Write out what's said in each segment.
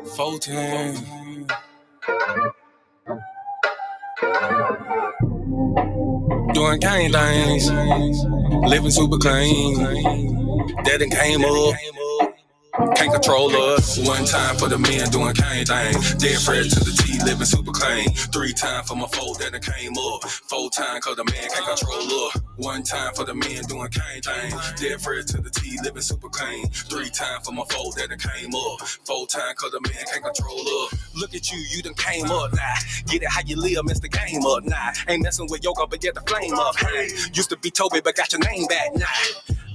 14. Doing gang things, living super clean. Daddy came up. Can't control us. One time for the men doing cane thing. Dead fresh to the T, living super clean. 3 times for my foe that came up. 4 times cause the man can't control us. 1 time for the men doing cane thing. Dead fresh to the T, living super clean. 3 times for my foe that came up. 4 times cause the man can't control us. Look at you, you done came up now. Get it how you live, mess the game up now. Ain't messing with yoga, but get the flame up. Hey, used to be Toby, but got your name back now.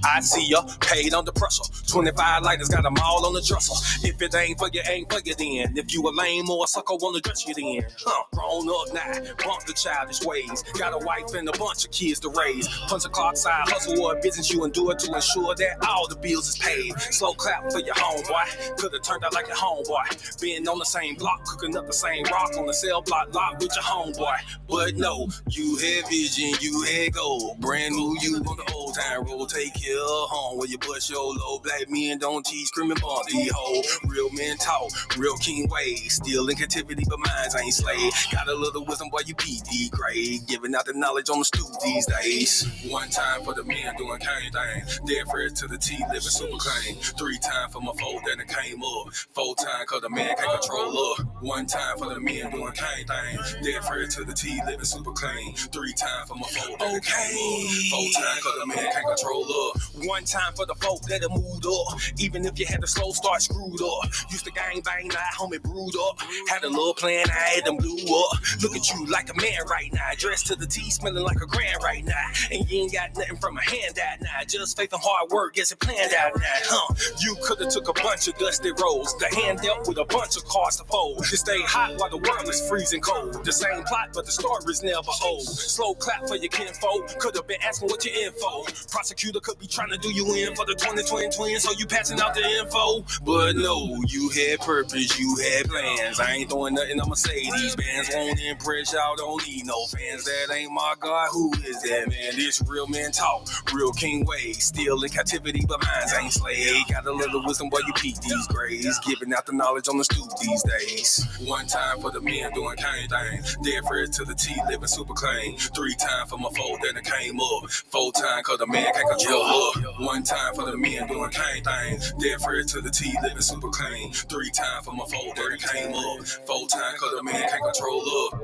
I see ya, paid under pressure. 25 lighters, got them all on the dresser. If it ain't for you, ain't for you then. If you a lame or a sucker, wanna dress you then. Grown up now, bump the childish ways. Got a wife and a bunch of kids to raise. Punch a clock side hustle or a business you endure to ensure that all the bills is paid. Slow clap for your homeboy. Could've turned out like your homeboy. Been on the same block, cooking up the same rock on the cell block lot with your homeboy. But no, you had vision, you had goal. Brand new you on the old time road. Take care of home where you bust your low. Black men don't teach, screaming bump the hoe. Real men talk, real king ways. Still in captivity, but minds ain't slave. Got a little wisdom while you PD grade. Giving out the knowledge on the stoop these days. 1 time for the men doing cane thing. Dead fresh to the T, living super clean. 3 times for my foe that came up. 4 times cause the man can't control up. 1 time for the men doing cane thing. Dead fresh to the T, living super clean. 3 times for my foe that came up. 4 times cause the man can't control up. 1 time for the folk that have moved up. Even if you had to slow start screwed up. Used to gang bang, now homie brewed up. Had a little plan, I had them blew up. Look at you like a man right now. Dressed to the T, smelling like a grand right now. And you ain't got nothing from a handout now. Just faith and hard work gets it planned out now. You could've took a bunch of dusty rolls. The hand dealt with a bunch of cards to fold. To stay hot while the world is freezing cold. The same plot, but the story's never old. Slow clap for your kinfolk. Could've been asking what your info. Prosecutor could be trying to do you in for the 2020 twins, so you passing out the info. But no, you had purpose, you had plans. I ain't throwing nothing, I'ma say these bands won't impress y'all, don't need no fans. That ain't my God, who is that man? This real men talk, real king ways. Still in captivity, but minds ain't slave. Got a little wisdom while you peek these grades. Giving out the knowledge on the stoop these days. 1 time for the men doing cane thing. Dead fresh to the T, living super clean. 3 times for my foe that came up. 4 times cause the man can't control up. 1 time for the men doing cane thing. Dead fresh to the T, living super clean. 3 times for my foe that came up. 4 times cause the man can't control up.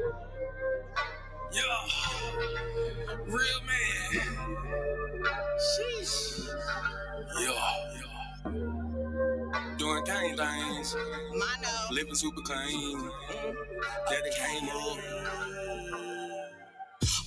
Yeah, real man. Sheesh. Yeah. Doing cane things. Living super clean. Daddy came up.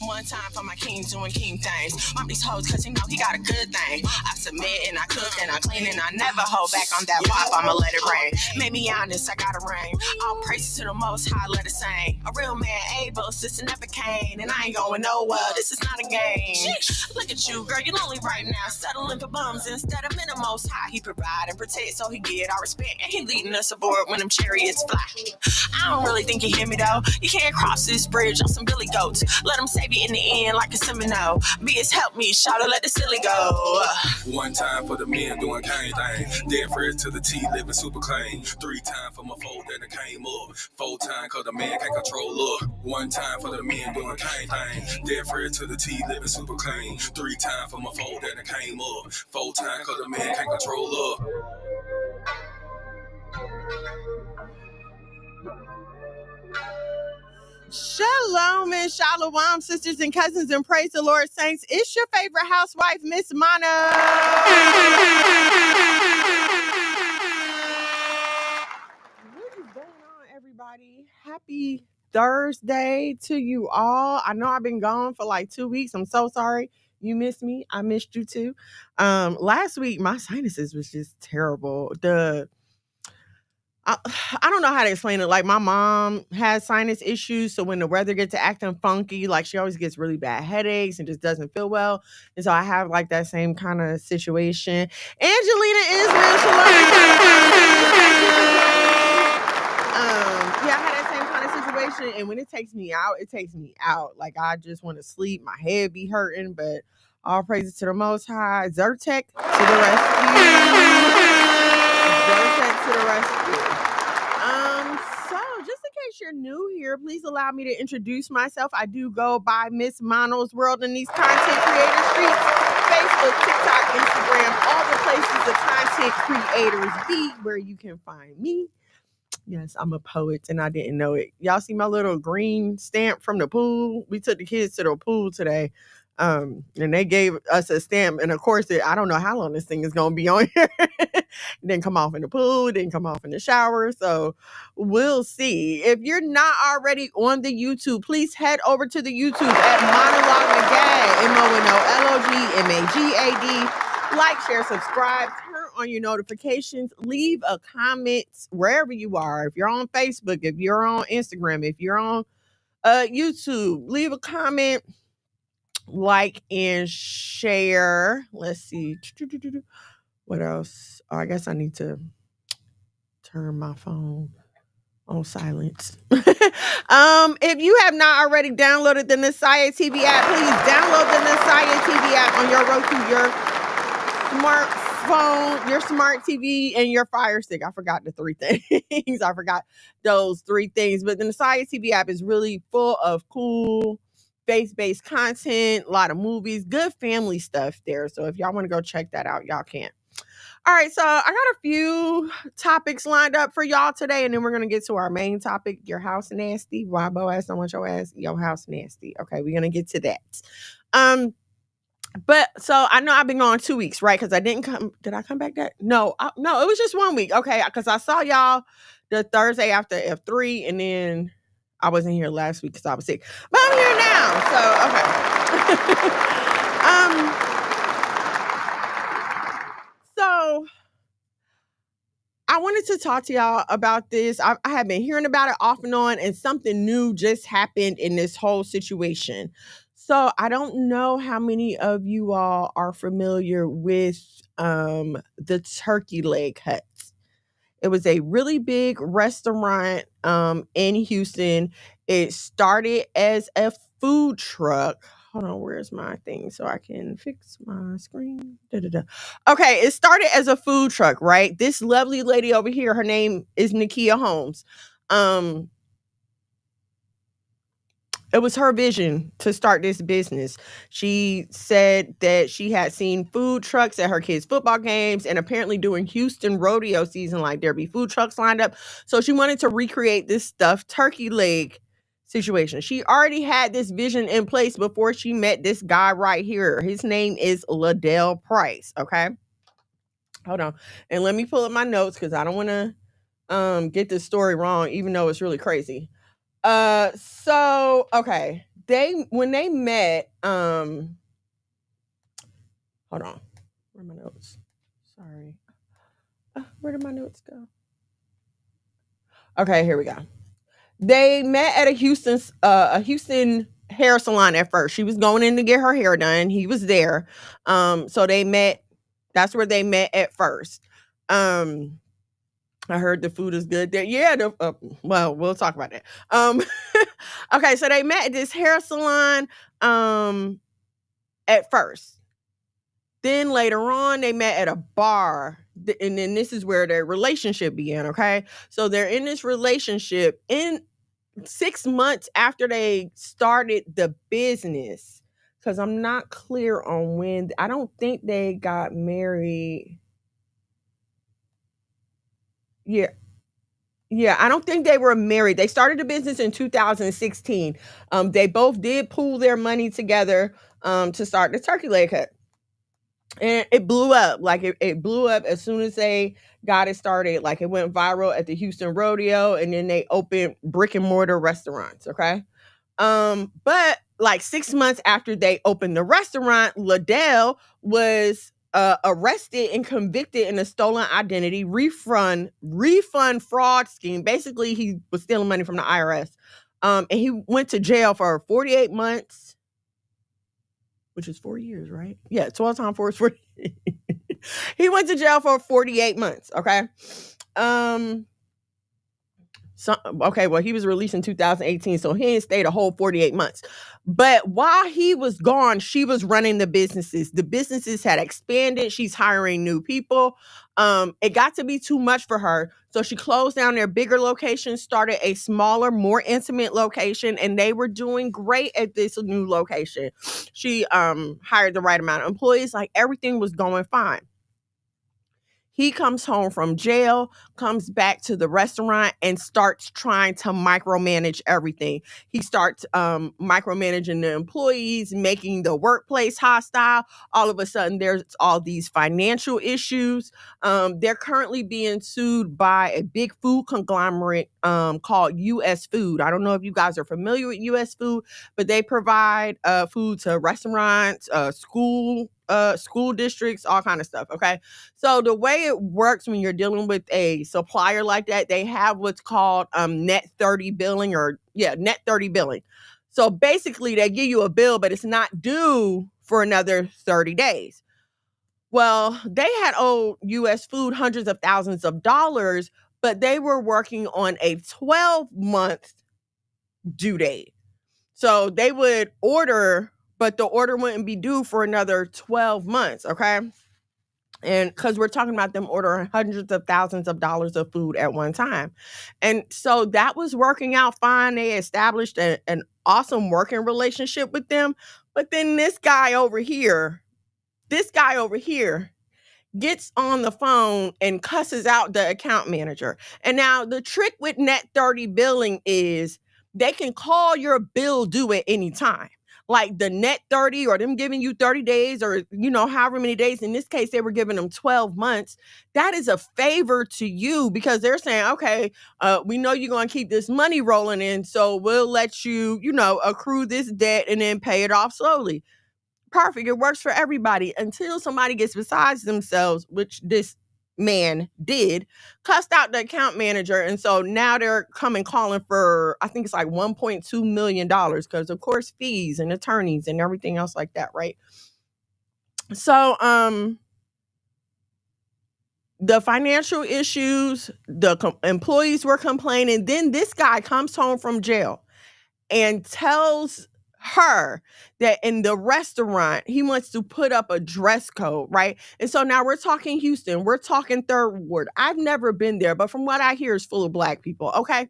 1 time for my king doing king things. Mom these hoes cause he know he got a good thing. I submit and I cook and I clean and I never hold back on that wop. I'ma let it rain. Made me honest, I got a ring. All praises to the most high, let it sing. A real man able, sister never came. And I ain't going nowhere, this is not a game. Look at you, girl, you lonely right now. Settling for bums instead of in the most high. He provide and protect so he get our respect. And he leading us aboard when them chariots fly. I don't really think you hear me though. You can't cross this bridge on some billy goats. Let them save you in the end like a Semino. BS help me, shout let the silly go. 1 time for the men doing cane thing. Dead fresh to the T, living super clean. 3 times for my foe that came up. 4 times cause the man can't control up. 1 time for the men doing cane thing. Dead fresh to the T, living super clean. 3 times for my foe that came up. 4 times cause the man can't control up. Shalom and shalom, sisters and cousins, and praise the Lord, saints. It's your favorite housewife, Miss Mana. What is going on, everybody? Happy Thursday to you all. I know I've been gone for like 2 weeks. I'm so sorry. You missed me. I missed you too. Last week, my sinuses was just terrible. I don't know how to explain it. Like, my mom has sinus issues, so when the weather gets to acting funky, like, she always gets really bad headaches and just doesn't feel well. And so I have like that same kind of situation. Angelina Israel, shalom. Yeah, I had that same kind of situation, and when it takes me out, it takes me out. Like, I just want to sleep, my head be hurting, but all praises to the Most High. Zyrtec to the rescue. Zyrtec to the rescue. case you're new here, please allow me to introduce myself. I do go by Miss Mono's World in these content creator streets. Facebook, TikTok, Instagram, all the places the content creators be where you can find me. Yes, I'm a poet and I didn't know it. Y'all see my little green stamp from the pool? We took the kids to the pool today. And they gave us a stamp. And of course, I don't know how long this thing is going to be on here. It didn't come off in the pool, didn't come off in the shower. So we'll see. If you're not already on the YouTube, please head over to the YouTube at Monologue Magad, MONOLOGMAGAD. Like, share, subscribe, turn on your notifications, leave a comment wherever you are. If you're on Facebook, if you're on Instagram, if you're on YouTube, leave a comment, like, and share. Let's see. What else? Oh, I guess I need to turn my phone on silence. If you have not already downloaded the Nasaya TV app, please download the Nasaya TV app on your Roku, your smartphone, your smart TV, and your Fire Stick. I forgot the three things. I forgot those three things. But the Nasaya TV app is really full of cool faith-based content, a lot of movies, good family stuff there. So if y'all want to go check that out, y'all can. All right, so I got a few topics lined up for y'all today, and then we're going to get to our main topic, your house nasty. Why Boaz don't want your ass? Your house nasty. Okay, we're going to get to that. But so I know I've been gone 2 weeks, right? Because I didn't come. Did I come back that? No, it was just 1 week. Okay, because I saw y'all the Thursday after F3, and then I wasn't here last week because I was sick. But I'm here now, so okay. So I wanted to talk to y'all about this. I have been hearing about it off and on, and something new just happened in this whole situation. So I don't know how many of you all are familiar with the turkey leg huts. It was a really big restaurant in Houston. It started as a food truck. Hold on, where's my thing so I can fix my screen? Okay, it started as a food truck, right? This lovely lady over here, her name is Nakia Holmes. It was her vision to start this business. She said that she had seen food trucks at her kids' football games, and apparently during Houston rodeo season, like there'd be food trucks lined up. So she wanted to recreate this stuffed turkey leg situation. She already had this vision in place before she met this guy right here. His name is Liddell Price. Okay. Hold on. And let me pull up my notes because I don't want to get this story wrong, even though it's really crazy. So okay, when they met, hold on, where are my notes? Sorry, where did my notes go? Okay, here we go. They met at a Houston hair salon at first. She was going in to get her hair done. He was there. So they met. That's where they met at first. I heard the food is good there. Yeah, well, we'll talk about that. Okay, so they met at this hair salon at first. Then later on, they met at a bar. And then this is where their relationship began, okay? So they're in this relationship in 6 months after they started the business. Because I'm not clear on when. I don't think they got married. Yeah, I don't think they were married. They started the business in 2016. They both did pool their money together to start the turkey leg hut. And it blew up. Like it blew up as soon as they got it started. Like it went viral at the Houston rodeo, and then they opened brick and mortar restaurants. Okay. But like 6 months after they opened the restaurant, Liddell was arrested and convicted in a stolen identity refund fraud scheme. Basically, he was stealing money from the IRS. And he went to jail for 48 months, which is 4 years, right? Yeah, 12 times 4 is 40. He went to jail for 48 months, okay? He was released in 2018, so he ain't stayed a whole 48 months. But while he was gone, she was running the businesses. The businesses had expanded. She's hiring new people. It got to be too much for her. So she closed down their bigger location, started a smaller, more intimate location, and they were doing great at this new location. She hired the right amount of employees, like everything was going fine. He comes home from jail, comes back to the restaurant, and starts trying to micromanage everything. He starts micromanaging the employees, making the workplace hostile. All of a sudden, there's all these financial issues. They're currently being sued by a big food conglomerate called U.S. Food. I don't know if you guys are familiar with U.S. Food, but they provide food to restaurants, school districts, all kind of stuff. Okay. So the way it works when you're dealing with a supplier like that, they have what's called net 30 billing net 30 billing. So basically they give you a bill, but it's not due for another 30 days. Well, they had owed US Food hundreds of thousands of dollars, but they were working on a 12-month due date. So they would order, but the order wouldn't be due for another 12 months, okay? And because we're talking about them ordering hundreds of thousands of dollars of food at one time. And so that was working out fine. They established an awesome working relationship with them. But then this guy over here gets on the phone and cusses out the account manager. And now the trick with net 30 billing is they can call your bill due at any time. Like the net 30 or them giving you 30 days or, however many days. In this case, they were giving them 12 months. That is a favor to you because they're saying, okay, we know you're going to keep this money rolling in. So we'll let you, accrue this debt and then pay it off slowly. Perfect. It works for everybody until somebody gets besides themselves, which this man did, cussed out the account manager. And so now they're coming calling for, I think it's like $1.2 million because of course fees and attorneys and everything else like that, right? So the financial issues, the employees were complaining. Then this guy comes home from jail and tells her that in the restaurant he wants to put up a dress code, right? And so now we're talking Houston, we're talking Third Ward. I've never been there, but from what I hear, is full of Black people. Okay,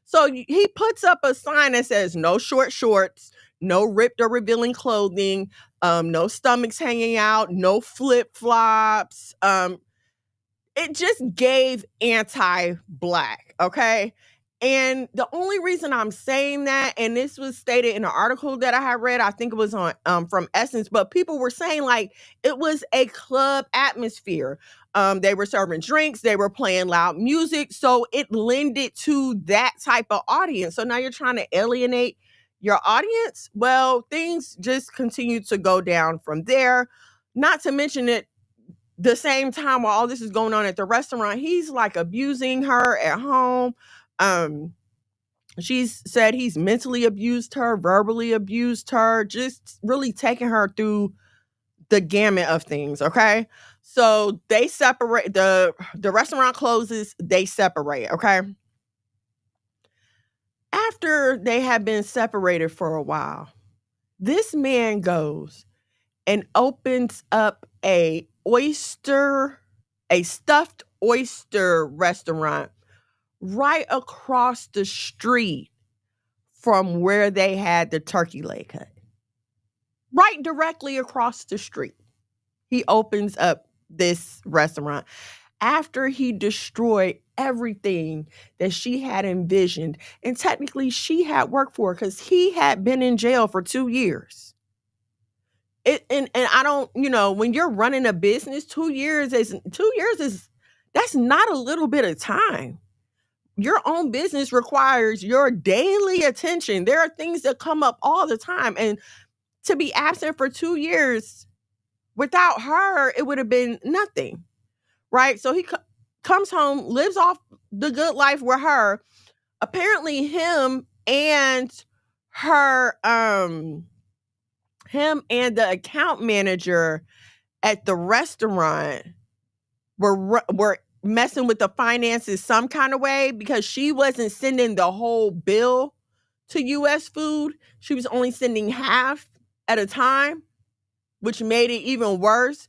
so he puts up a sign that says no short shorts, no ripped or revealing clothing, no stomachs hanging out, no flip flops. It just gave anti-Black. Okay. And the only reason I'm saying that, and this was stated in an article that I had read, I think it was on from Essence, but people were saying like it was a club atmosphere. They were serving drinks, they were playing loud music, so it lended to that type of audience. So now you're trying to alienate your audience. Well, things just continue to go down from there. Not to mention that the same time while all this is going on at the restaurant, he's like abusing her at home. She's said he's mentally abused her, verbally abused her, just really taking her through the gamut of things. Okay. So they separate, the restaurant closes, they separate. Okay. After they have been separated for a while, this man goes and opens up a stuffed oyster restaurant right across the street from where they had the turkey leg cut. Right directly across the street. He opens up this restaurant after he destroyed everything that she had envisioned. And technically she had worked for because he had been in jail for 2 years. And I don't, when you're running a business, 2 years is that's not a little bit of time. Your own business requires your daily attention. There are things that come up all the time. And to be absent for 2 years without her, it would have been nothing. Right? So he comes home, lives off the good life with her. Apparently him and the account manager at the restaurant were messing with the finances some kind of way because she wasn't sending the whole bill to US Food. She was only sending half at a time, which made it even worse.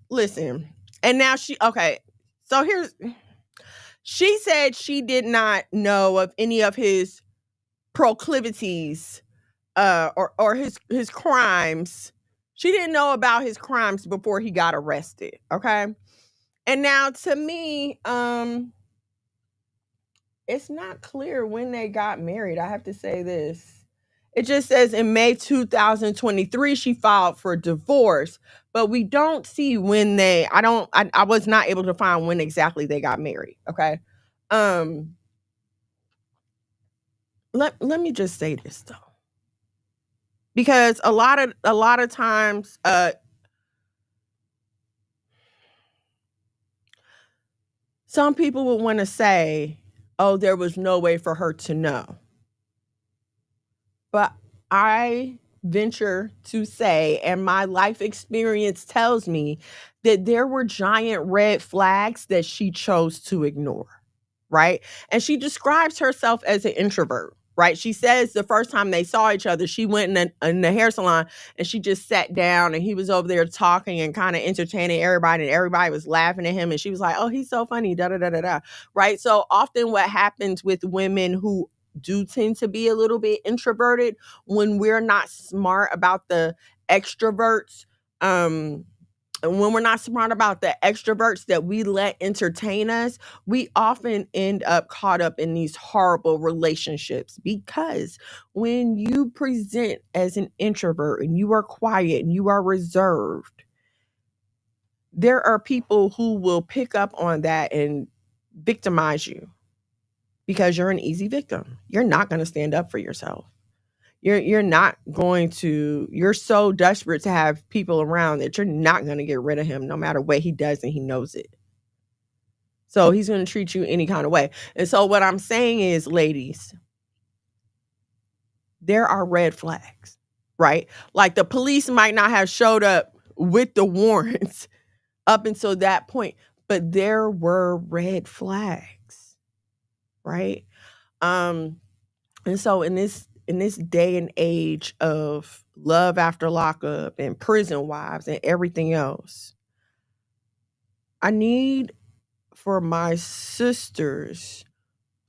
Listen, and now she said she did not know of any of his proclivities or his crimes. She didn't know about his crimes before he got arrested, okay? And now to me, it's not clear when they got married. I have to say this. It just says in May 2023 she filed for divorce, but we don't see when I was not able to find when exactly they got married, okay? Let me just say this though. Because a lot of times some people would want to say, "Oh, there was no way for her to know." But I venture to say, and my life experience tells me that there were giant red flags that she chose to ignore, right? And she describes herself as an introvert, right? She says the first time they saw each other, she went in the hair salon and she just sat down and he was over there talking and kind of entertaining everybody and everybody was laughing at him and she was like, "Oh, he's so funny, da da da da da," right? So often what happens with women who do tend to be a little bit introverted when we're not smart about the extroverts, and when we're not smart about the extroverts that we let entertain us, we often end up caught up in these horrible relationships because when you present as an introvert and you are quiet and you are reserved, there are people who will pick up on that and victimize you because you're an easy victim. You're not going to stand up for yourself. You're not going to, you're so desperate to have people around that you're not going to get rid of him no matter what he does and he knows it. So he's going to treat you any kind of way. And so what I'm saying is, ladies, there are red flags, right? Like the police might not have showed up with the warrants up until that point, but there were red flags, right? And so in this day and age of love after lockup and prison wives and everything else, I need for my sisters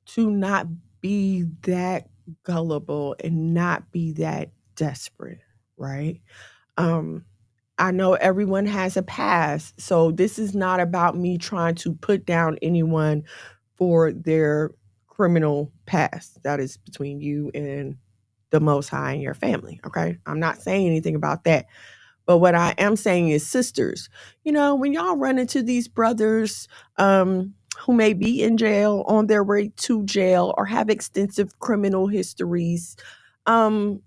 to not be that gullible and not be that desperate, right? I know everyone has a past, so this is not about me trying to put down anyone for their criminal past. That is between you and the Most High and your family, okay? I'm not saying anything about that. But what I am saying is, sisters, when y'all run into these brothers who may be in jail, on their way to jail, or have extensive criminal histories, um,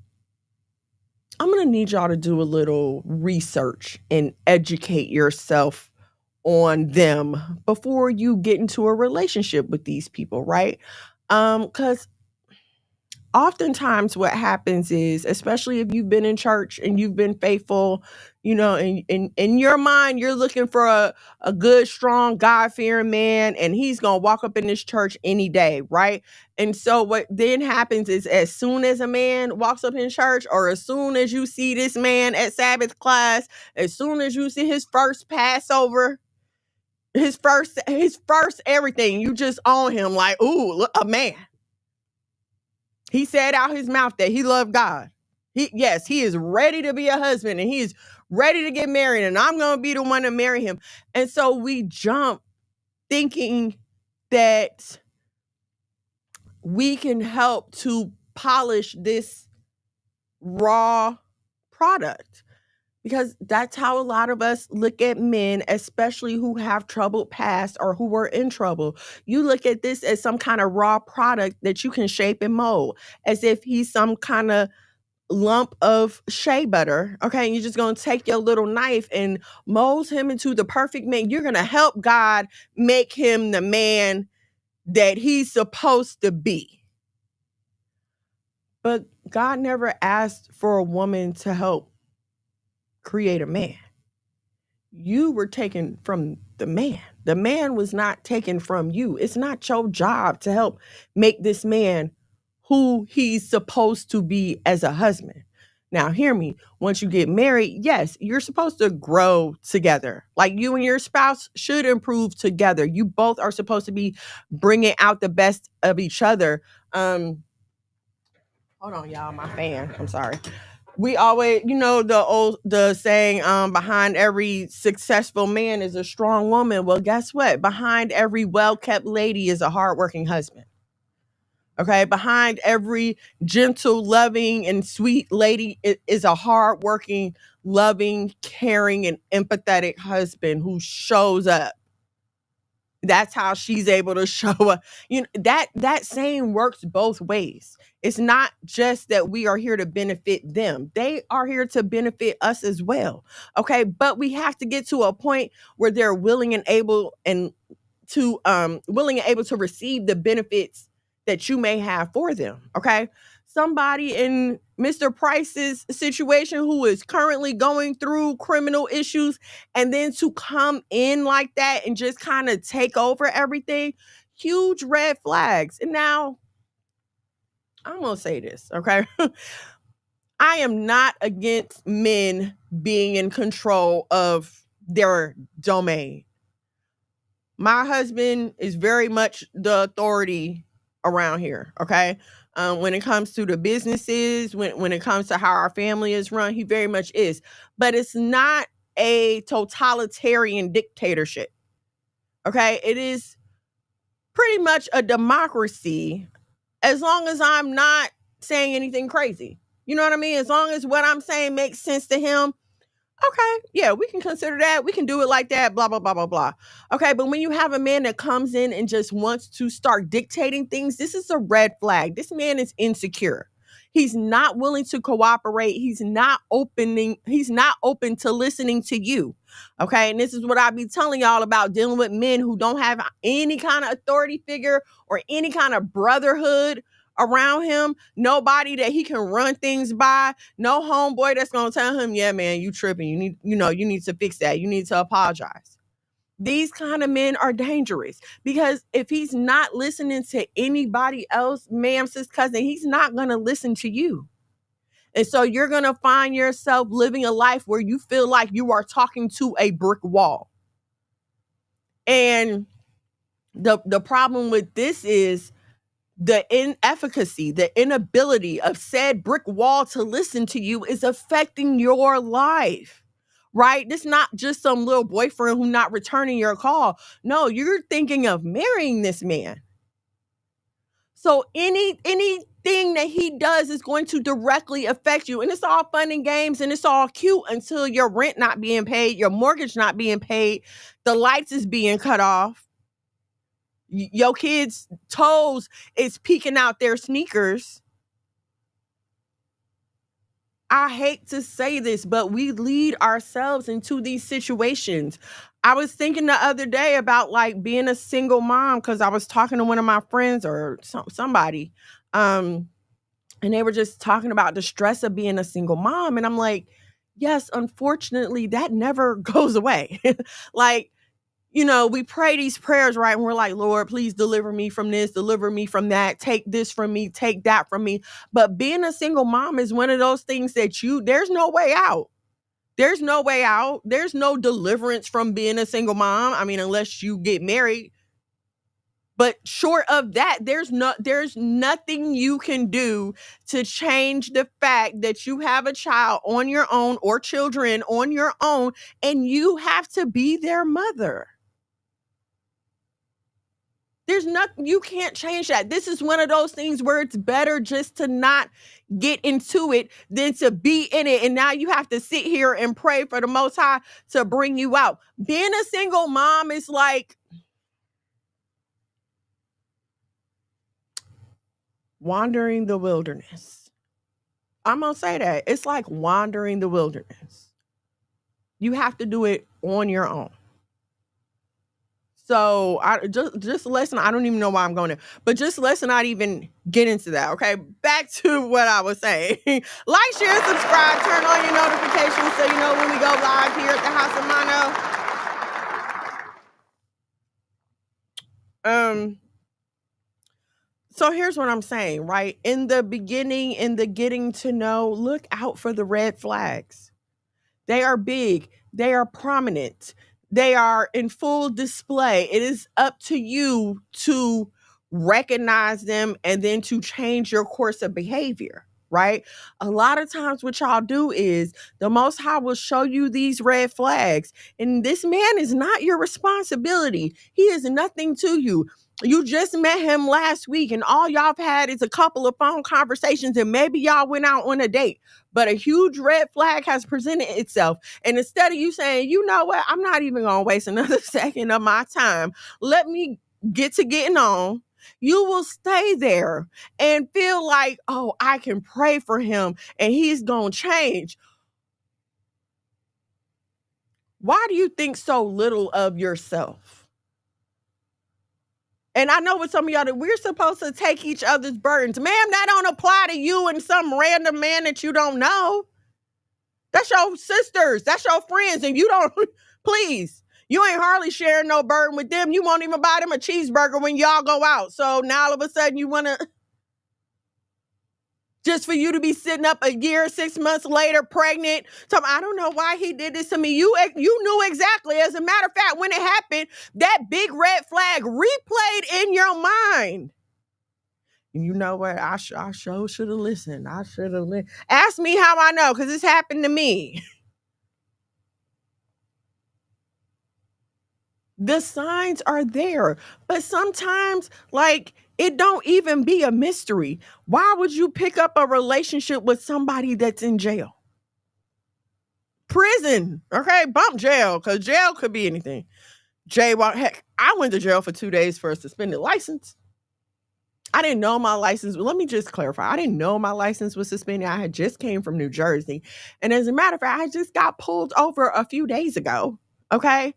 I'm going to need y'all to do a little research and educate yourself on them before you get into a relationship with these people, right? Because oftentimes what happens is, especially if you've been in church and you've been faithful, and in your mind you're looking for a good, strong, God-fearing man, and he's gonna walk up in this church any day, right? And so what then happens is, as soon as a man walks up in church, or as soon as you see this man at Sabbath class, as soon as you see his first Passover, his first everything, you just on him like, ooh, look, a man. He said out his mouth that he loved God. He is ready to be a husband and he is ready to get married, and I'm going to be the one to marry him. And so we jump thinking that we can help to polish this raw product, because that's how a lot of us look at men, especially who have troubled past or who were in trouble. You look at this as some kind of raw product that you can shape and mold, as if he's some kind of lump of shea butter. Okay, and you're just gonna take your little knife and mold him into the perfect man. You're gonna help God make him the man that he's supposed to be. But God never asked for a woman to help create a man. You were taken from the man. The man was not taken from you. It's not your job to help make this man who he's supposed to be as a husband. Now, hear me. Once you get married, yes, you're supposed to grow together. Like, you and your spouse should improve together. You both are supposed to be bringing out the best of each other. Hold on, y'all. My fan. I'm sorry. We always, the saying, behind every successful man is a strong woman. Well, guess what? Behind every well-kept lady is a hardworking husband. Okay, behind every gentle, loving, and sweet lady is a hardworking, loving, caring, and empathetic husband who shows up. That's how she's able to show up. That saying works both ways. It's not just that we are here to benefit them. They are here to benefit us as well. Okay. But we have to get to a point where they're willing and able to receive the benefits that you may have for them. Okay. Somebody in Mr. Price's situation who is currently going through criminal issues, and then to come in like that and just kind of take over everything, huge red flags. And now I'm going to say this. Okay. I am not against men being in control of their domain. My husband is very much the authority around here. Okay. When it comes to the businesses, when it comes to how our family is run, he very much is. But it's not a totalitarian dictatorship. Okay. It is pretty much a democracy, as long as I'm not saying anything crazy. You know what I mean? As long as what I'm saying makes sense to him. Okay, yeah, we can consider that. We can do it like that, blah, blah, blah, blah, blah. Okay, but when you have a man that comes in and just wants to start dictating things, this is a red flag. This man is insecure. He's not willing to cooperate. He's not open to listening to you. Okay, and this is what I be telling y'all about dealing with men who don't have any kind of authority figure or any kind of brotherhood around him, nobody that he can run things by, no homeboy that's gonna tell him, yeah, man, you tripping. You need to fix that. You need to apologize. These kind of men are dangerous, because if he's not listening to anybody else, ma'am, sis, cousin, he's not gonna listen to you. And so you're gonna find yourself living a life where you feel like you are talking to a brick wall. And the problem with this is the inefficacy, the inability of said brick wall to listen to you is affecting your life, right? This not just some little boyfriend who's not returning your call. No, you're thinking of marrying this man. So anything that he does is going to directly affect you. And it's all fun and games and it's all cute until your rent not being paid, your mortgage not being paid, the lights is being cut off. Your kids' toes is peeking out their sneakers. I hate to say this, but we lead ourselves into these situations. I was thinking the other day about like being a single mom, because I was talking to one of my friends or somebody, and they were just talking about the stress of being a single mom. And I'm like, yes, unfortunately, that never goes away. Like, we pray these prayers, right? And we're like, Lord, please deliver me from this, deliver me from that, take this from me, take that from me. But being a single mom is one of those things that there's no way out. There's no way out. There's no deliverance from being a single mom. I mean, unless you get married. But short of that, there's nothing you can do to change the fact that you have a child on your own or children on your own, and you have to be their mother. There's nothing, you can't change that. This is one of those things where it's better just to not get into it than to be in it. And now you have to sit here and pray for the Most High to bring you out. Being a single mom is like wandering the wilderness. I'm going to say that. It's like wandering the wilderness. You have to do it on your own. So just let's not, I don't even know why I'm going there, but just let's not even get into that. Okay, back to what I was saying. Like, share, subscribe, turn on your notifications so you know when we go live here at the House of Mono. So here's what I'm saying, right? In the beginning, in the getting to know, look out for the red flags. They are big, they are prominent, they are in full display. It is up to you to recognize them and then to change your course of behavior, right? A lot of times, what y'all do is the Most High will show you these red flags, and this man is not your responsibility. He is nothing to you. You just met him last week, and all y'all have had is a couple of phone conversations, and maybe y'all went out on a date, but a huge red flag has presented itself. And instead of you saying, you know what, I'm not even going to waste another second of my time, let me get to getting on, you will stay there and feel like, oh, I can pray for him and he's going to change. Why do you think so little of yourself? And I know with some of y'all that we're supposed to take each other's burdens. Ma'am, that don't apply to you and some random man that you don't know. That's your sisters. That's your friends. And you don't, please, you ain't hardly sharing no burden with them. You won't even buy them a cheeseburger when y'all go out. So now all of a sudden you want to, just for you to be sitting up a year, 6 months later, pregnant. So I don't know why he did this to me. You knew exactly. As a matter of fact, when it happened, that big red flag replayed in your mind. And you know what? I sure should have listened. I should have listened. Ask me how I know, because this happened to me. The signs are there, but sometimes, like, it don't even be a mystery. Why would you pick up a relationship with somebody that's in jail? Prison, okay? Bump jail, because jail could be anything. Jaywalk, heck, I went to jail for 2 days for a suspended license. I didn't know my license. Let me just clarify. I didn't know my license was suspended. I had just came from New Jersey. And as a matter of fact, I just got pulled over a few days ago, okay?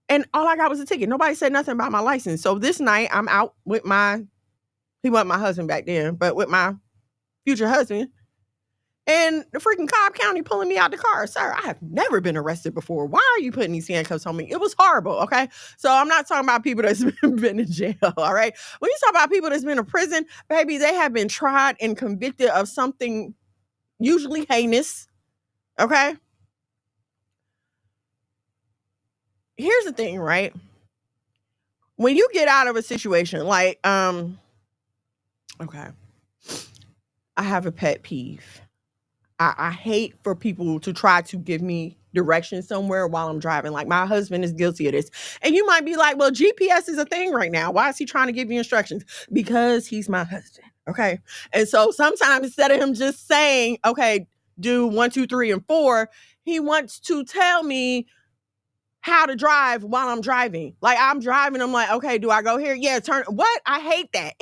And all I got was a ticket. Nobody said nothing about my license. So this night I'm out with he wasn't my husband back then, but with my future husband. And the freaking Cobb County pulling me out the car. Sir, I have never been arrested before. Why are you putting these handcuffs on me? It was horrible, okay? So I'm not talking about people that's been in jail, all right? When you talk about people that's been in prison, baby, they have been tried and convicted of something usually heinous, okay? Here's the thing, right? When you get out of a situation like, okay, I have a pet peeve. I hate for people to try to give me directions somewhere while I'm driving. Like, my husband is guilty of this. And you might be like, well, GPS is a thing right now. Why is he trying to give you instructions? Because he's my husband. Okay. And so sometimes instead of him just saying, okay, do 1, 2, 3, and 4, he wants to tell me how to drive while I'm driving. Like, I'm driving, I'm like, okay, do I go here? Yeah, turn. What? I hate that.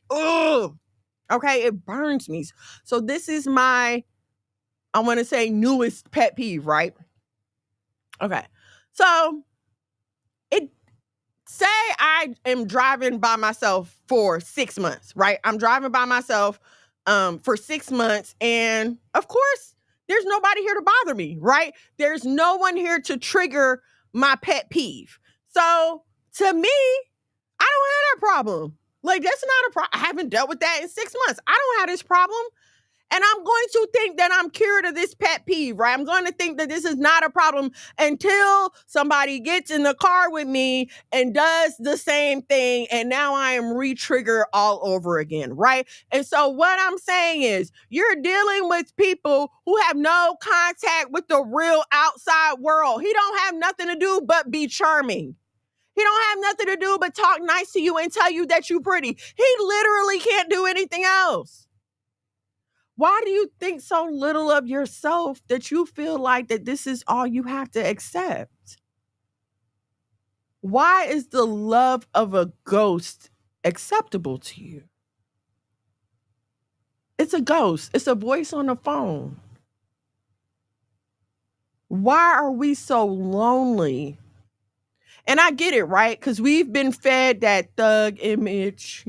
Ugh. Okay, it burns me. So this is my, I want to say, newest pet peeve, right? Okay. So say I am driving by myself for 6 months, right? I'm driving by myself for 6 months. And of course, there's nobody here to bother me, right? There's no one here to trigger my pet peeve. So to me, I don't have that problem. Like, that's not a problem. I haven't dealt with that in 6 months. I don't have this problem. And I'm going to think that I'm cured of this pet peeve, right? I'm going to think that this is not a problem until somebody gets in the car with me and does the same thing. And now I am re-triggered all over again, right? And so what I'm saying is, you're dealing with people who have no contact with the real outside world. He don't have nothing to do but be charming. He don't have nothing to do but talk nice to you and tell you that you're pretty. He literally can't do anything else. Why do you think so little of yourself that you feel like that this is all you have to accept? Why is the love of a ghost acceptable to you? It's a ghost. It's a voice on the phone. Why are we so lonely? And I get it, right? Because we've been fed that thug image,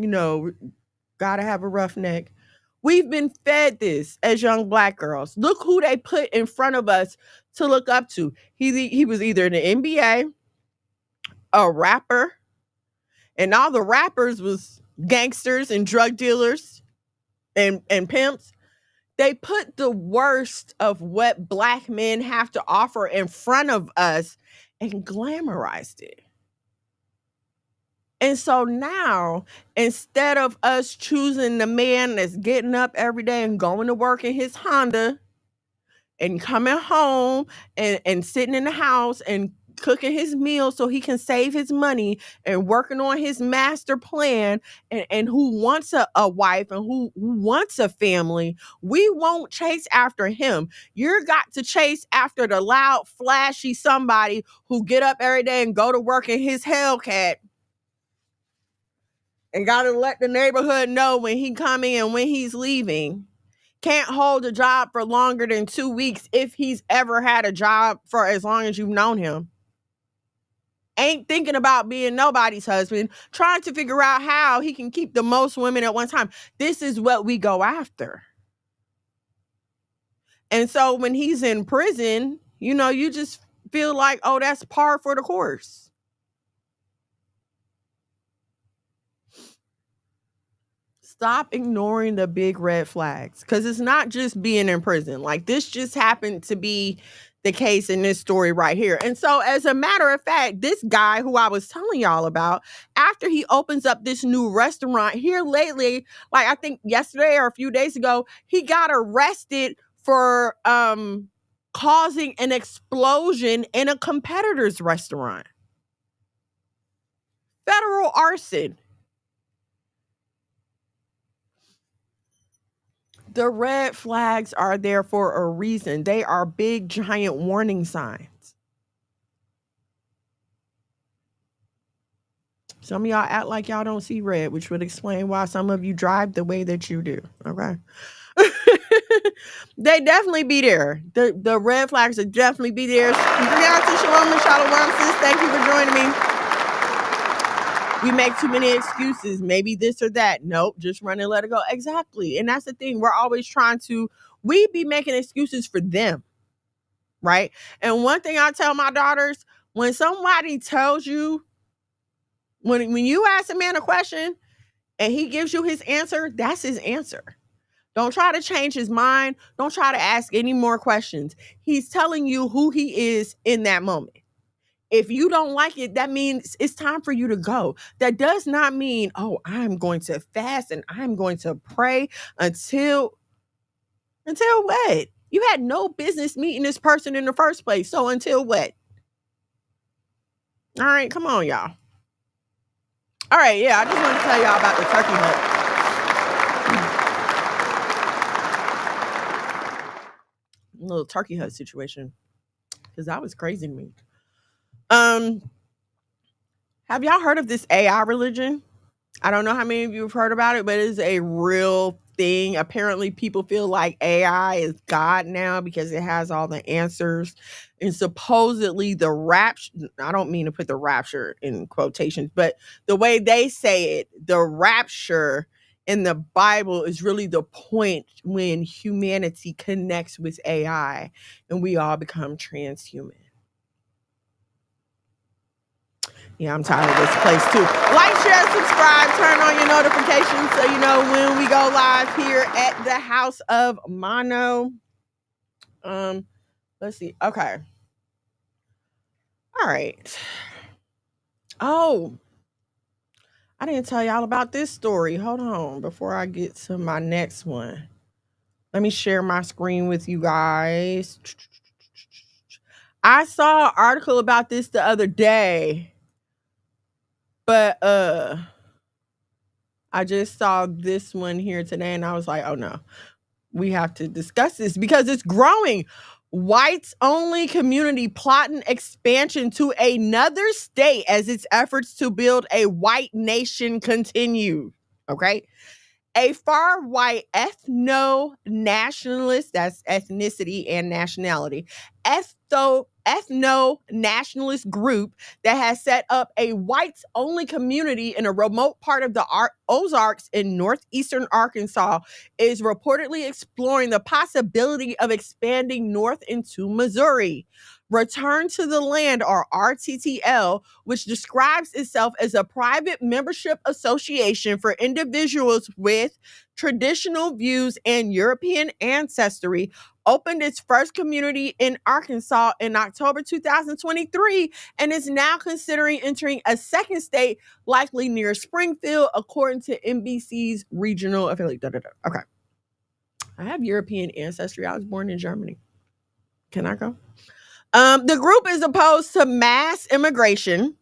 gotta have a rough neck. We've been fed this as young black girls. Look who they put in front of us to look up to. He was either in the NBA, a rapper, and all the rappers was gangsters and drug dealers and pimps. They put the worst of what black men have to offer in front of us and glamorized it. And so now, instead of us choosing the man that's getting up every day and going to work in his Honda and coming home and sitting in the house and cooking his meals so he can save his money and working on his master plan and who wants a wife and who wants a family, we won't chase after him. You're got to chase after the loud, flashy somebody who get up every day and go to work in his Hellcat and got to let the neighborhood know when he coming and when he's leaving. Can't hold a job for longer than 2 weeks if he's ever had a job for as long as you've known him. Ain't thinking about being nobody's husband, trying to figure out how he can keep the most women at one time. This is what we go after. And so when he's in prison, you just feel like, oh, that's par for the course. Stop ignoring the big red flags, because it's not just being in prison. Like, this just happened to be the case in this story right here. And so, as a matter of fact, this guy who I was telling y'all about, after he opens up this new restaurant here lately, like I think yesterday or a few days ago, he got arrested for causing an explosion in a competitor's restaurant. Federal arson. The red flags are there for a reason. They are big, giant warning signs. Some of y'all act like y'all don't see red, which would explain why some of you drive the way that you do. Okay. They definitely be there. The red flags will definitely be there. Brianna, Shalom, and Shalom, sis. Thank you for joining me. We make too many excuses. Maybe this or that. Nope, just run and let it go. Exactly. And that's the thing. We're always we be making excuses for them. Right? And one thing I tell my daughters, when somebody tells you, when you ask a man a question and he gives you his answer, that's his answer. Don't try to change his mind. Don't try to ask any more questions. He's telling you who he is in that moment. If you don't like it, that means it's time for you to go. That does not mean, oh, I'm going to fast and I'm going to pray until what? You had no business meeting this person in the first place. So until what? All right, come on, y'all. All right, yeah, I just wanted to tell y'all about the turkey hut. Little turkey hut situation. Because that was crazy to me. Have y'all heard of this AI religion? I don't know how many of you have heard about it, but it's a real thing. Apparently, people feel like AI is God now because it has all the answers. And supposedly the rapture, I don't mean to put the rapture in quotations, but the way they say it, the rapture in the Bible is really the point when humanity connects with AI and we all become transhuman. Yeah, I'm tired of this place too. Like, share, subscribe, turn on your notifications so you know when we go live here at the House of Mono. Let's see. Okay. All right. Oh, I didn't tell y'all about this story. Hold on before I get to my next one. Let me share my screen with you guys. I saw an article about this the other day. But I just saw this one here today and I was like, oh no, we have to discuss this because it's growing. Whites only community plotting expansion to another state as its efforts to build a white nation continue. Okay. A far white ethno-nationalist, that's ethnicity and nationality, ethno-nationalist group that has set up a whites-only community in a remote part of the Ozarks in northeastern Arkansas, is reportedly exploring the possibility of expanding north into Missouri. Return to the Land, or RTTL, which describes itself as a private membership association for individuals with traditional views and European ancestry, opened its first community in Arkansas in October 2023 and is now considering entering a second state, likely near Springfield, according to NBC's regional affiliate. Okay. I have European ancestry. I was born in Germany. Can I go? The group is opposed to mass immigration,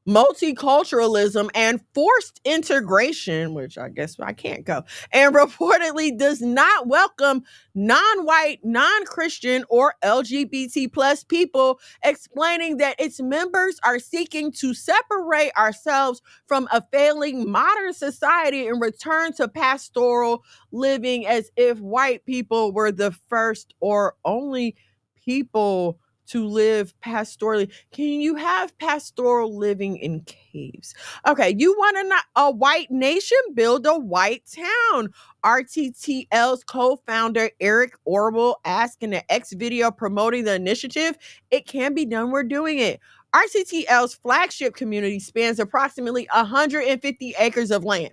multiculturalism, and forced integration, which I guess I can't go, and reportedly does not welcome non-white, non-Christian, or LGBT plus people, explaining that its members are seeking to separate ourselves from a failing modern society and return to pastoral living, as if white people were the first or only people to live pastorally. Can you have pastoral living in caves? Okay, you want a white nation? Build a white town. RTTL's co-founder Eric Orwell asked in an X video promoting the initiative, "It can be done, we're doing it." RTTL's flagship community spans approximately 150 acres of land.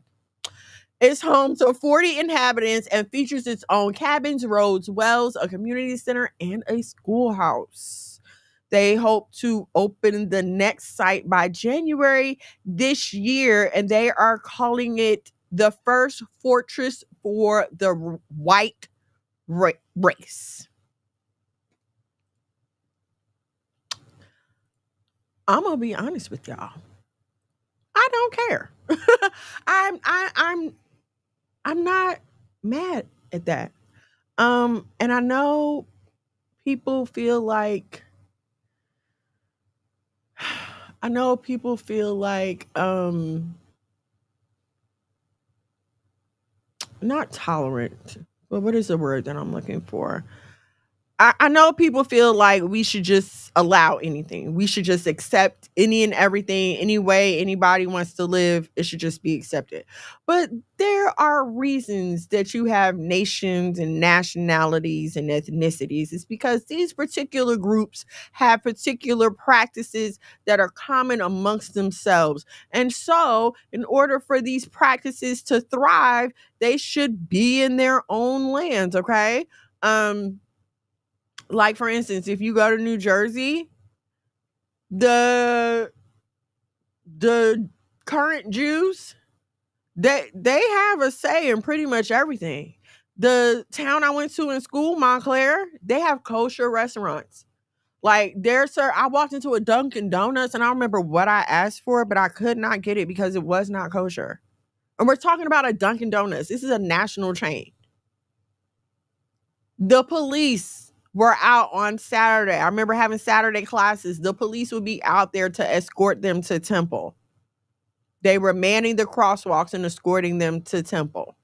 It's home to 40 inhabitants and features its own cabins, roads, wells, a community center, and a schoolhouse. They hope to open the next site by January this year, and they are calling it the first fortress for the white race. I'm gonna be honest with y'all. I don't care. I'm not mad at that. And I know people feel like not tolerant, but what is the word that I'm looking for? I know people feel like we should just allow anything. We should just accept any and everything, any way anybody wants to live, it should just be accepted. But there are reasons that you have nations and nationalities and ethnicities. It's because these particular groups have particular practices that are common amongst themselves. And so, in order for these practices to thrive, they should be in their own lands, okay? Like, for instance, if you go to New Jersey, the current Jews, they have a say in pretty much everything. The town I went to in school, Montclair, they have kosher restaurants. Like, I walked into a Dunkin' Donuts and I remember what I asked for, but I could not get it because it was not kosher. And we're talking about a Dunkin' Donuts. This is a national chain. The police were out on Saturday. I remember having Saturday classes. The police would be out there to escort them to Temple. They were manning the crosswalks and escorting them to Temple.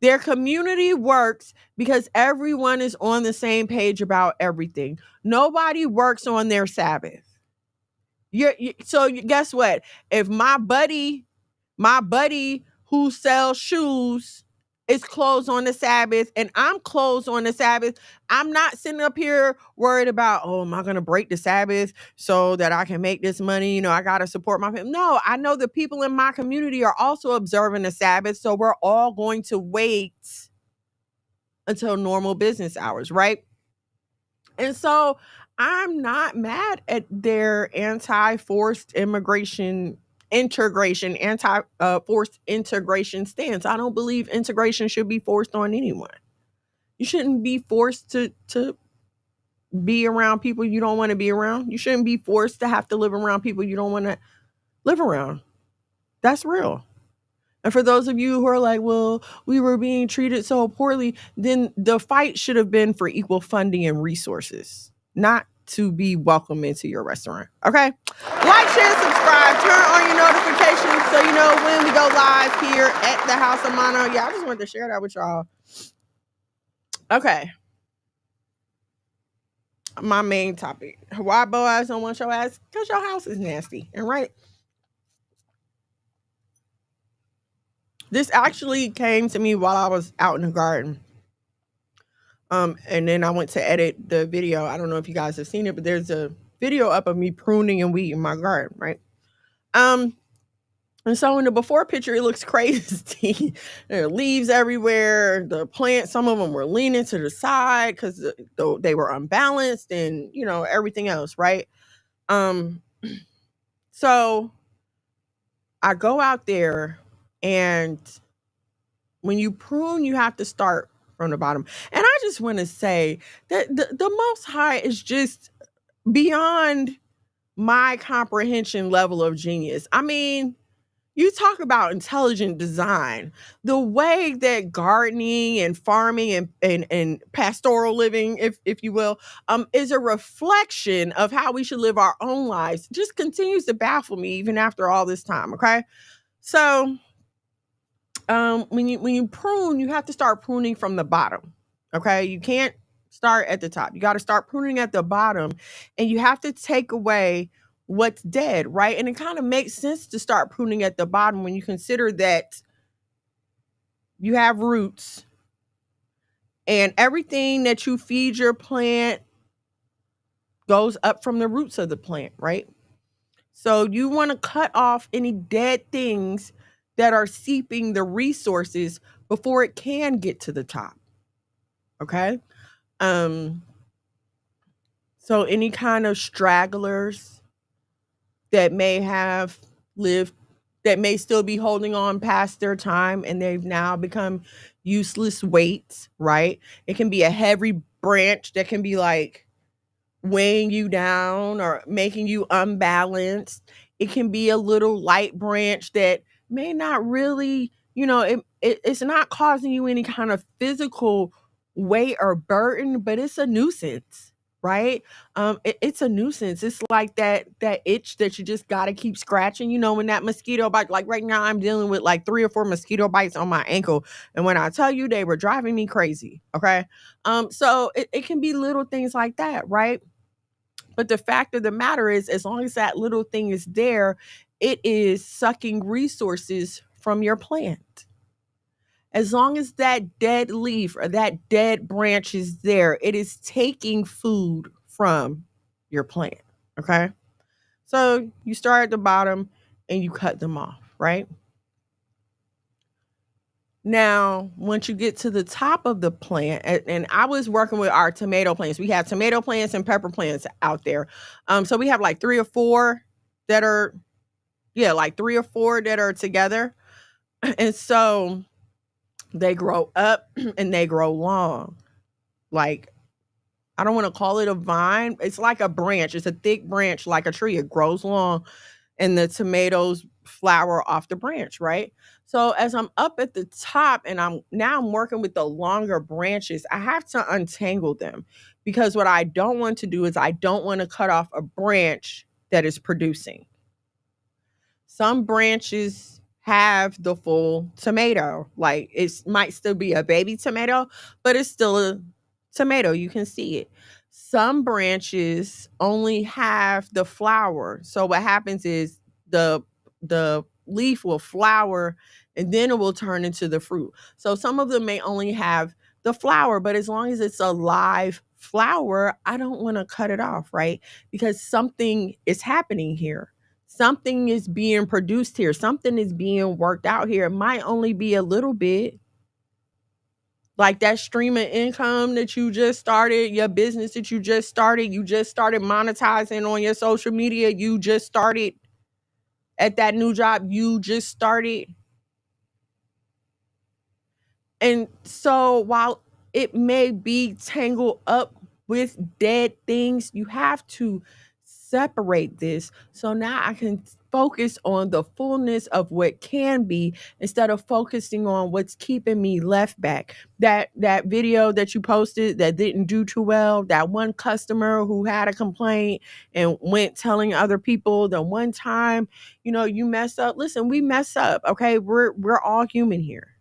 Their community works because everyone is on the same page about everything. Nobody works on their Sabbath. So guess what? If my buddy who sells shoes is closed on the Sabbath and I'm closed on the Sabbath, I'm not sitting up here worried about, oh, am I going to break the Sabbath so that I can make this money? You know, I got to support my family. No, I know the people in my community are also observing the Sabbath. So we're all going to wait until normal business hours, right? And so I'm not mad at their anti-forced integration stance. I don't believe integration should be forced on anyone. You shouldn't be forced to be around people you don't want to be around. You shouldn't be forced to have to live around people you don't want to live around. That's real. And for those of you who are like, well, we were being treated so poorly, then the fight should have been for equal funding and resources, not to be welcome into your restaurant. Okay? Like, share, subscribe, turn on your notifications so you know when we go live here at the House of Mono. Yeah, I just wanted to share that with y'all. Okay. my main topic. Why Boaz don't want your ass? Because your house is nasty. And right, this actually came to me while I was out in the garden. And then I went to edit the video. I don't know if you guys have seen it, but there's a video up of me pruning and weeding my garden, right? Um, and so in the before picture, it looks crazy. There are leaves everywhere. The plants, some of them were leaning to the side because they were unbalanced, and everything else, right? Um, so I go out there, and when you prune, you have to start from the bottom. And I just want to say that the Most High is just beyond my comprehension level of genius. I mean, you talk about intelligent design. The way that gardening and farming and pastoral living, if you will, is a reflection of how we should live our own lives, just continues to baffle me even after all this time. Okay. So when you prune, you have to start pruning from the bottom. Okay, you can't start at the top. You got to start pruning at the bottom, and you have to take away what's dead, right? And it kind of makes sense to start pruning at the bottom when you consider that you have roots, and everything that you feed your plant goes up from the roots of the plant, right? So you want to cut off any dead things that are seeping the resources before it can get to the top. Okay? Um so any kind of stragglers that may have lived, that may still be holding on past their time and they've now become useless weights, right? It can be a heavy branch that can be like weighing you down or making you unbalanced. It can be a little light branch that may not really, it's not causing you any kind of physical weight or burden, but it's a nuisance, right? It's a nuisance. It's like that itch that you just got to keep scratching. When that mosquito bite, like right now, I'm dealing with like 3 or 4 mosquito bites on my ankle, and when I tell you, they were driving me crazy. Okay, so it can be little things like that, right? But the fact of the matter is, as long as that little thing is there, it is sucking resources from your plant. As long as that dead leaf or that dead branch is there, it is taking food from your plant. Okay. So you start at the bottom and you cut them off, right? Now, once you get to the top of the plant, and I was working with our tomato plants. We have tomato plants and pepper plants out there. So we have like 3 or 4 that are, yeah, like 3 or 4 that are together. And so they grow up and they grow long. Like, I don't want to call it a vine. It's like a branch. It's a thick branch like a tree. It grows long and the tomatoes flower off the branch, right? So as I'm up at the top and I'm working with the longer branches, I have to untangle them, because what I don't want to do is I don't want to cut off a branch that is producing. Some branches have the full tomato. Like, it might still be a baby tomato, but it's still a tomato. You can see it. Some branches only have the flower. So what happens is the leaf will flower and then it will turn into the fruit. So some of them may only have the flower, but as long as it's a live flower, I don't want to cut it off, right? Because something is happening here. Something is being produced here. Something is being worked out here. It might only be a little bit. Like that stream of income that you just started, your business that you just started monetizing on your social media, you just started at that new job, you just started. And so while it may be tangled up with dead things, you have to separate this. So now I can focus on the fullness of what can be, instead of focusing on what's keeping me left back. That video that you posted that didn't do too well, that one customer who had a complaint and went telling other people, the one time, you mess up. Listen, we mess up, okay? We're all human here.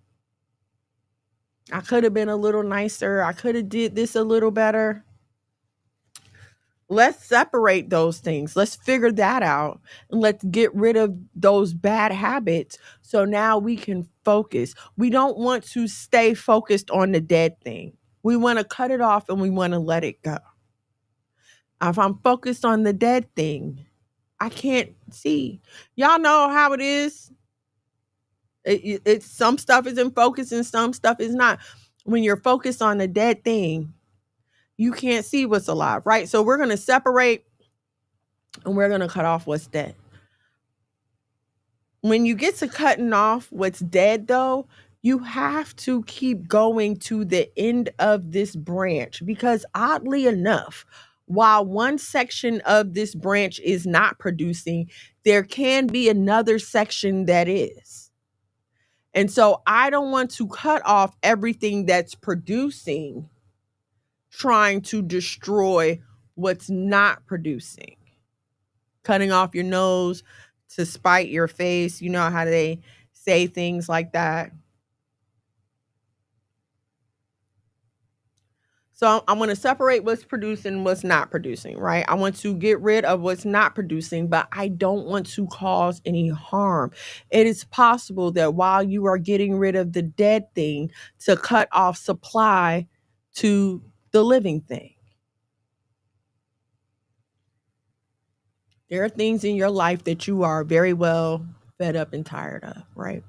I could have been a little nicer. I could have did this a little better. Let's separate those things. Let's figure that out and let's get rid of those bad habits so now we can focus. We don't want to stay focused on the dead thing. We want to cut it off and we want to let it go. If I'm focused on the dead thing, I can't see. Y'all know how it is. It's some stuff is in focus and some stuff is not. When you're focused on the dead thing, you can't see what's alive, right? So we're going to separate and we're going to cut off what's dead. When you get to cutting off what's dead, though, you have to keep going to the end of this branch because, oddly enough, while one section of this branch is not producing, there can be another section that is. And so I don't want to cut off everything that's producing, trying to destroy what's not producing. Cutting off your nose to spite your face. You know how they say things like that. So I want to separate what's producing and what's not producing, right? I want to get rid of what's not producing, but I don't want to cause any harm. It is possible that while you are getting rid of the dead thing, to cut off supply to the living thing. There are things in your life that you are very well fed up and tired of, right?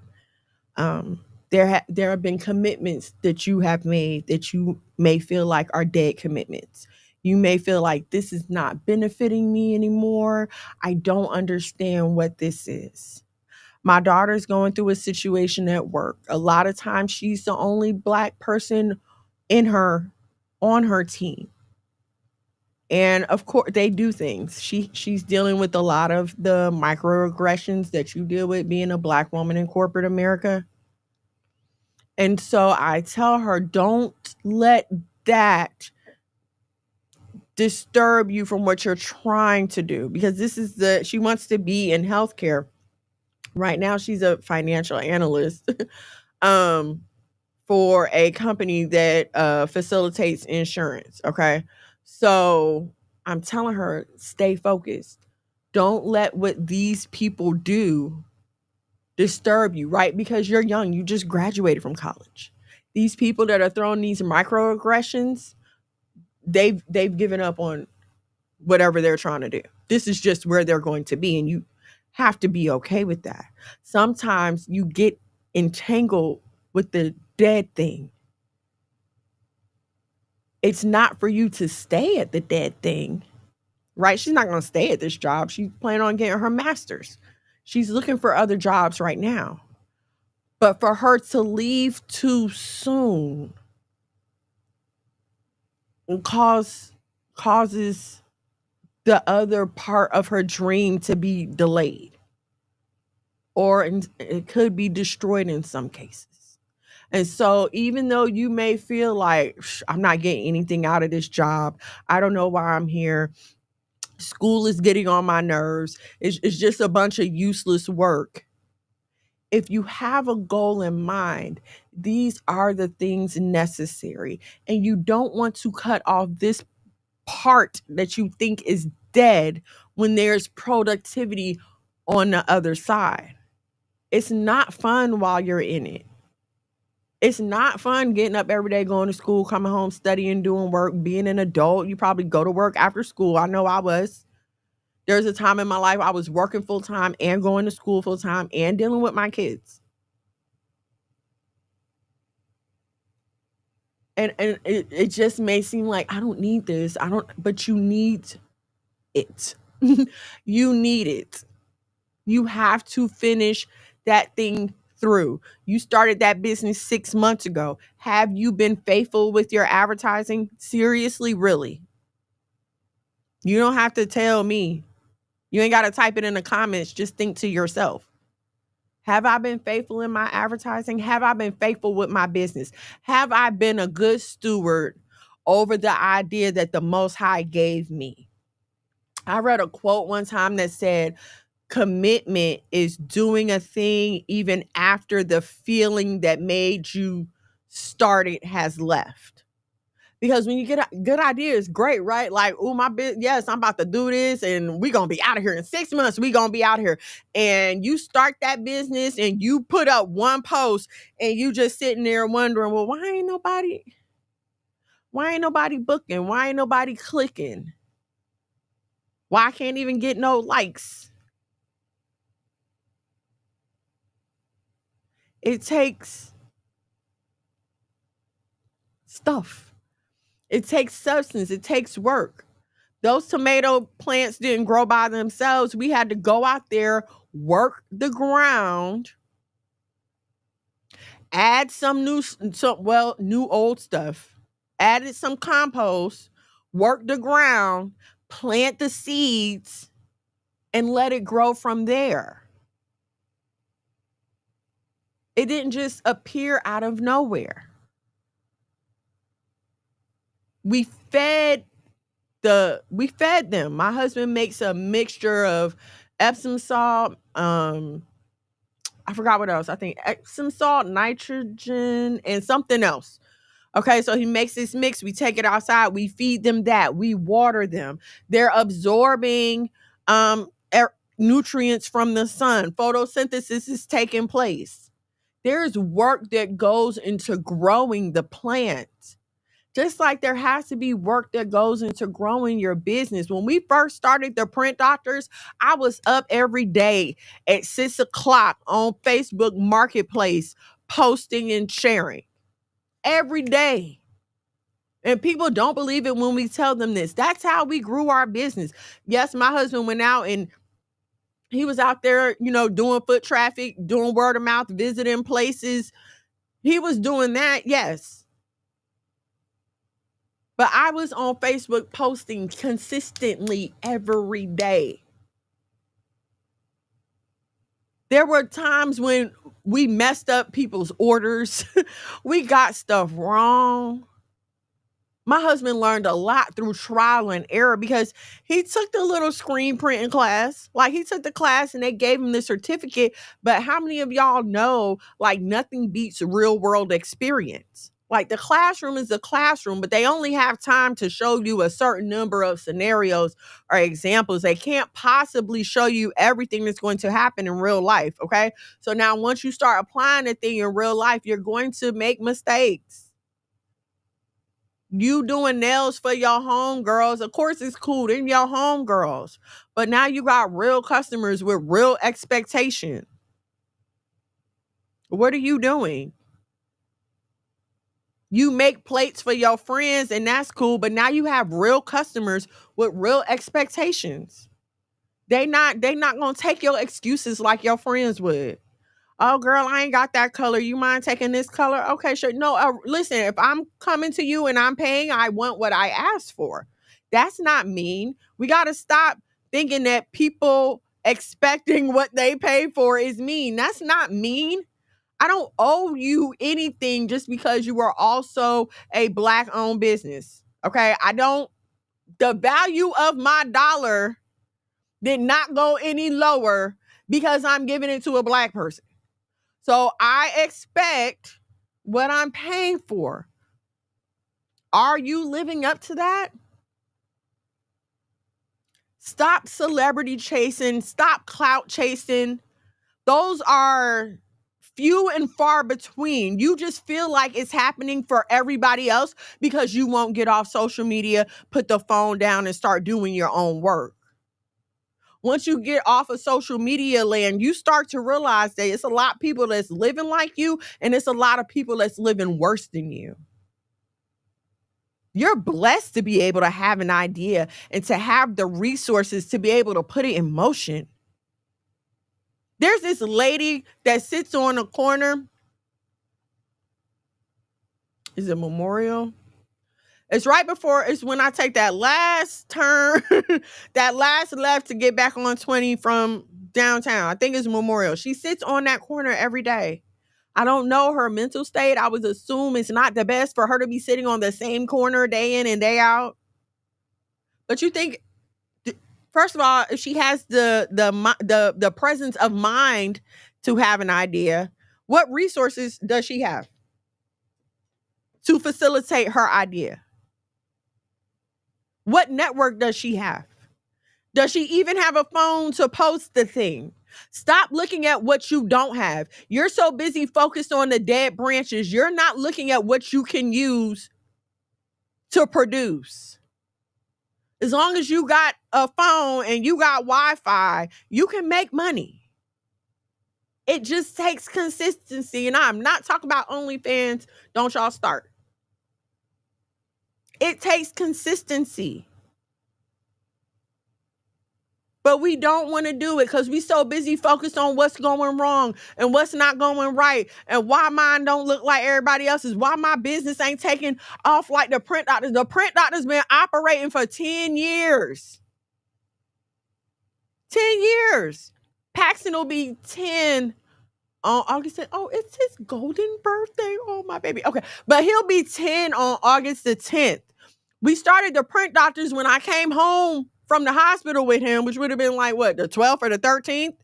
There have been commitments that you have made that you may feel like are dead commitments. You may feel like this is not benefiting me anymore. I don't understand what this is. My daughter's going through a situation at work. A lot of times she's the only Black person on her team. And of course they do things. She's dealing with a lot of the microaggressions that you deal with being a Black woman in corporate America. And so I tell her, don't let that disturb you from what you're trying to do, because she wants to be in healthcare. Right now, she's a financial analyst for a company that facilitates insurance. Okay. So I'm telling her, stay focused. Don't let what these people do disturb you, right? Because you're young. You just graduated from college. These people that are throwing these microaggressions, they've given up on whatever they're trying to do. This is just where they're going to be, and you have to be okay with that. Sometimes you get entangled with the dead thing. It's not for you to stay at the dead thing, right? She's not going to stay at this job. She's planning on getting her master's. She's looking for other jobs right now. But for her to leave too soon causes the other part of her dream to be delayed, or it could be destroyed in some cases. And so even though you may feel like, I'm not getting anything out of this job, I don't know why I'm here, school is getting on my nerves, it's just a bunch of useless work. If you have a goal in mind, these are the things necessary. And you don't want to cut off this part that you think is dead when there's productivity on the other side. It's not fun while you're in it. It's not fun getting up every day, going to school, coming home, studying, doing work, being an adult. You probably go to work after school. I know I was. There's a time in my life I was working full time and going to school full time and dealing with my kids. And it just may seem like I don't need this. But you need it. You need it. You have to finish that thing through. You started that business 6 months ago. Have you been faithful with your advertising? Seriously, really? You don't have to tell me. You ain't got to type it in the comments. Just think to yourself. Have I been faithful in my advertising? Have I been faithful with my business? Have I been a good steward over the idea that the Most High gave me? I read a quote one time that said, commitment is doing a thing even after the feeling that made you start it has left. Because when you get a good idea, it's great, right? Like, oh, yes, I'm about to do this and we're going to be out of here in 6 months. We're going to be out here. And you start that business and you put up one post and you just sitting there wondering, well, why ain't nobody booking? Why ain't nobody clicking? Why I can't even get no likes? It takes stuff. It takes substance. It takes work. Those tomato plants didn't grow by themselves. We had to go out there, work the ground, add new old stuff, added some compost, work the ground, plant the seeds, and let it grow from there. It didn't just appear out of nowhere. We fed them. My husband makes a mixture of Epsom salt, I forgot what else. I think Epsom salt, nitrogen, and something else. Okay, so he makes this mix. We take it outside. We feed them that. We water them. They're absorbing nutrients from the sun. Photosynthesis is taking place. There's work that goes into growing the plant. Just like there has to be work that goes into growing your business. When we first started the Print Doctors, I was up every day at 6 o'clock on Facebook Marketplace, posting and sharing every day. And people don't believe it when we tell them this. That's how we grew our business. Yes, my husband went out and he was out there, doing foot traffic, doing word of mouth, visiting places. He was doing that, yes. But I was on Facebook posting consistently every day. There were times when we messed up people's orders. We got stuff wrong. My husband learned a lot through trial and error because he took the little screen printing class. Like, he took the class and they gave him the certificate. But how many of y'all know, like, nothing beats real world experience? Like, the classroom is the classroom, but they only have time to show you a certain number of scenarios or examples. They can't possibly show you everything that's going to happen in real life, okay? So now once you start applying the thing in real life, you're going to make mistakes. You doing nails for your homegirls, of course it's cool, they're your homegirls. But now you got real customers with real expectation. What are you doing? You make plates for your friends and that's cool, but now you have real customers with real expectations. They not gonna take your excuses like your friends would. Oh, girl, I ain't got that color. You mind taking this color? Okay, sure. No, listen, if I'm coming to you and I'm paying, I want what I asked for. That's not mean. We got to stop thinking that people expecting what they pay for is mean. That's not mean. I don't owe you anything just because you are also a Black-owned business. Okay, the value of my dollar did not go any lower because I'm giving it to a Black person. So I expect what I'm paying for. Are you living up to that? Stop celebrity chasing. Stop clout chasing. Those are few and far between. You just feel like it's happening for everybody else because you won't get off social media, put the phone down, and start doing your own work. Once you get off of social media land, you start to realize that it's a lot of people that's living like you, and it's a lot of people that's living worse than you. You're blessed to be able to have an idea and to have the resources to be able to put it in motion. There's this lady that sits on a corner. Is it Memorial? It's when I take that last turn, that last left to get back on 20 from downtown. I think it's Memorial. She sits on that corner every day. I don't know her mental state. I would assume it's not the best for her to be sitting on the same corner day in and day out. But you think, first of all, if she has the presence of mind to have an idea, what resources does she have to facilitate her idea? What network does she have? Does she even have a phone to post the thing? Stop looking at what you don't have. You're so busy focused on the dead branches. You're not looking at what you can use to produce. As long as you got a phone and you got Wi-Fi, you can make money. It just takes consistency. And I'm not talking about OnlyFans. Don't y'all start. It takes consistency. But we don't want to do it because we so busy focused on what's going wrong and what's not going right and why mine don't look like everybody else's, why my business ain't taking off like the print doctors. The print doctor's been operating for 10 years. 10 years. Paxton will be 10 on August 10th. Oh, it's his golden birthday. Oh, my baby. Okay. But he'll be 10 on August the 10th. We started the print doctors when I came home from the hospital with him, which would have been like, what, the 12th or the 13th?